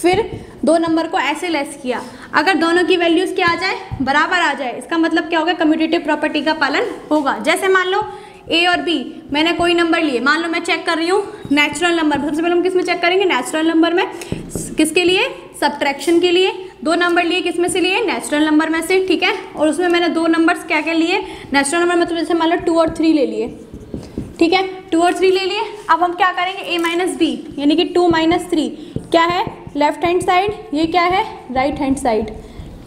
फिर 2 नंबर को ऐसे लेस किया। अगर दोनों की वैल्यूज क्या आ जाए? बराबर आ जाए, इसका मतलब क्या होगा? कम्यूटेटिव प्रॉपर्टी का पालन होगा। जैसे मान लो ए और बी, मैंने कोई नंबर लिए, मान लो मैं चेक कर रही हूँ नेचुरल नंबर। सबसे पहले हम किस में चेक करेंगे? नेचुरल नंबर में। किसके लिए? सब्ट्रैक्शन के लिए। 2 नंबर लिए, किस में से लिए? नेचुरल नंबर में से। ठीक है, और उसमें मैंने 2 नंबर्स क्या क्या लिए? नेचुरल नंबर, मतलब जैसे मान लो 2 और 3 ले लिए। ठीक है, 2 और 3 ले लिए। अब हम क्या करेंगे? ए माइनस बी, यानी कि 2 माइनस 3 क्या है? Left hand side. ये क्या है? Right hand side.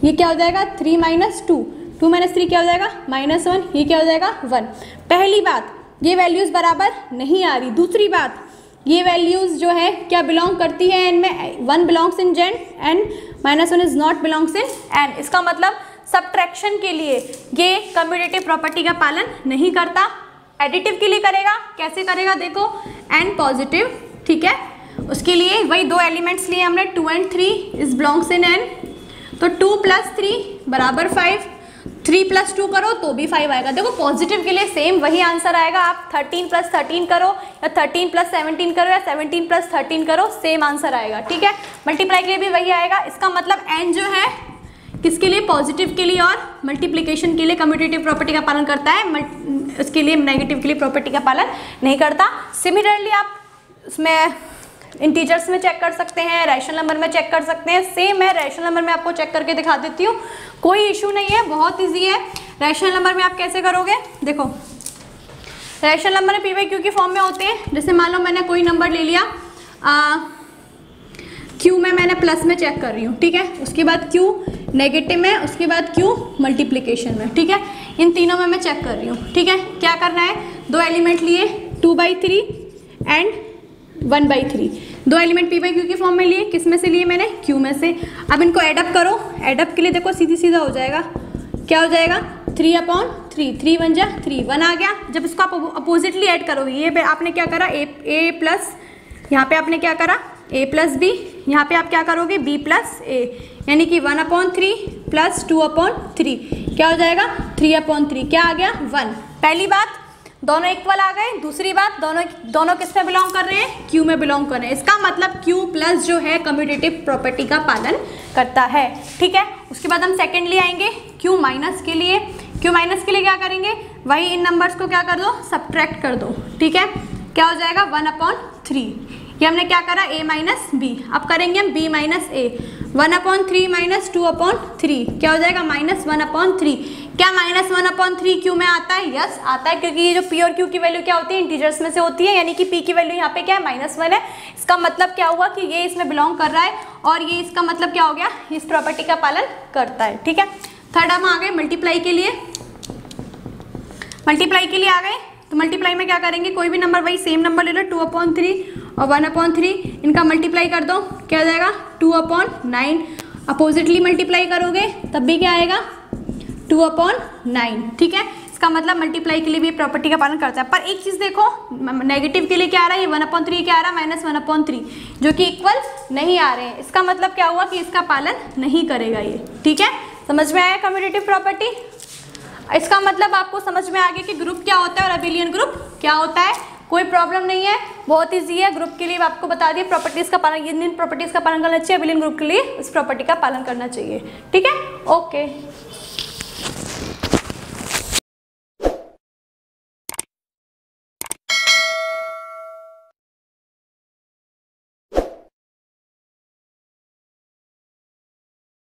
ये क्या हो जाएगा? 3 माइनस 2, 2 माइनस 3 क्या हो जाएगा? -1। ये क्या हो जाएगा? 1। पहली बात, ये वैल्यूज़ बराबर नहीं आ रही। दूसरी बात, ये वैल्यूज़ जो है क्या बिलोंग करती है एन में? 1 belongs in Z and -1 is not belongs in N. इसका मतलब सब्ट्रैक्शन के लिए ये कम्यूटेटिव प्रॉपर्टी का पालन नहीं करता। एडिटिव के लिए करेगा। कैसे करेगा? देखो, एन पॉजिटिव। ठीक है, उसके लिए वही 2 एलिमेंट्स लिए हमने, 2 and 3 is belongs in N. तो 2 + 3 बराबर 5, 3 + 2 करो तो भी 5 आएगा। देखो, पॉजिटिव के लिए सेम वही आंसर आएगा। आप 13 + 13 करो या 13 + 17 करो या 17 + 13 करो, सेम आंसर आएगा। ठीक है, मल्टीप्लाई के लिए भी वही आएगा। इसका मतलब एन जो है किसके लिए? पॉजिटिव के लिए, और मल्टीप्लिकेशन के लिए कम्यूटेटिव प्रॉपर्टी का पालन करता है, इसके लिए नेगेटिव के लिए प्रॉपर्टी का पालन नहीं करता। सिमिलरली आप उसमें इंटीजर्स में चेक कर सकते हैं, रैशनल नंबर में चेक कर सकते हैं। सेम है, रैशनल नंबर में आपको चेक करके दिखा देती हूँ, कोई इशू नहीं है, बहुत इजी है। रैशनल नंबर में आप कैसे करोगे? देखो, rational number P by Q की फॉर्म में होते हैं। जैसे मान लो मैंने कोई नंबर ले लिया, क्यू में मैंने प्लस में चेक कर रही हूँ। ठीक है, उसके बाद क्यू नेगेटिव में, उसके बाद क्यू मल्टीप्लिकेशन में। ठीक है, इन तीनों में मैं चेक कर रही हूँ। ठीक है, क्या करना है? 2 एलिमेंट लिए, 2/3 and 1/3। 2 element P by Q की फॉर्म में लिए, किस में से लिए मैंने? क्यू में से। अब इनको एडअप करो। एडअप के लिए देखो सीधी सीधा हो जाएगा। क्या हो जाएगा? 3/3, 3 1 जा 3, 1 आ गया। जब इसको आप अपोजिटली ऐड करोगे, ये आपने क्या करा? ए प्लस, यहाँ पे आपने क्या करा? a + b, यहाँ पे आप क्या करोगे? b + a, यानी कि 1/3 + 2/3 क्या हो जाएगा? 3/3। क्या आ गया? 1। पहली बात, दोनों इक्वल आ गए। दूसरी बात, दोनों किस में बिलोंग कर रहे हैं? क्यू में बिलोंग कर रहे हैं। इसका मतलब क्यू प्लस जो है कम्यूटेटिव प्रॉपर्टी का पालन करता है। ठीक है, उसके बाद हम सेकेंडली आएंगे क्यू माइनस के लिए। क्यू माइनस के लिए क्या करेंगे? वही इन नंबर्स को क्या कर दो? सब्ट्रैक्ट कर दो। ठीक है, क्या हो जाएगा? 1/3। ये हमने क्या करा a माइनस बी, अब करेंगे हम b माइनस ए। 1/3 माइनस 2/3 क्या हो जाएगा, -1/3। क्या -1/3 क्यू में आता है? यस आता है, क्योंकि ये जो p और q की वैल्यू क्या होती है, इंटीजर्स में से होती है, यानी कि p की वैल्यू यहाँ पे क्या है, -1 है। इसका मतलब क्या हुआ कि ये इसमें बिलोंग कर रहा है, और ये इसका मतलब क्या हो गया, इस प्रॉपर्टी का पालन करता है। ठीक है, थर्ड हम आ गए मल्टीप्लाई के लिए। मल्टीप्लाई के लिए आ गए, तो मल्टीप्लाई में क्या करेंगे, कोई भी नंबर वही सेम नंबर ले लो, 2/3 और 1/3, इनका मल्टीप्लाई कर दो, क्या हो जाएगा 2/9। अपोजिटली मल्टीप्लाई करोगे तब भी क्या आएगा, 2/9। ठीक है, इसका मतलब मल्टीप्लाई के लिए भी प्रॉपर्टी का पालन करता है। पर एक चीज देखो, नेगेटिव के लिए क्या आ रहा है, ये 1/3 क्या आ रहा है, -1/3, जो कि इक्वल नहीं आ रहे हैं। इसका मतलब क्या हुआ कि इसका पालन नहीं करेगा ये। ठीक है, समझ में आया कम्यूटेटिव प्रॉपर्टी? इसका मतलब आपको समझ में आ गया कि ग्रुप क्या होता है और अबिलियन ग्रुप क्या होता है। कोई प्रॉब्लम नहीं है, बहुत ईजी है। ग्रुप के लिए आपको बता दिए प्रॉपर्टीज का पालन, इन प्रॉपर्टीज का पालन करना चाहिए। अबिलियन ग्रुप के लिए इस प्रॉपर्टी का पालन करना चाहिए। ठीक है, ओके।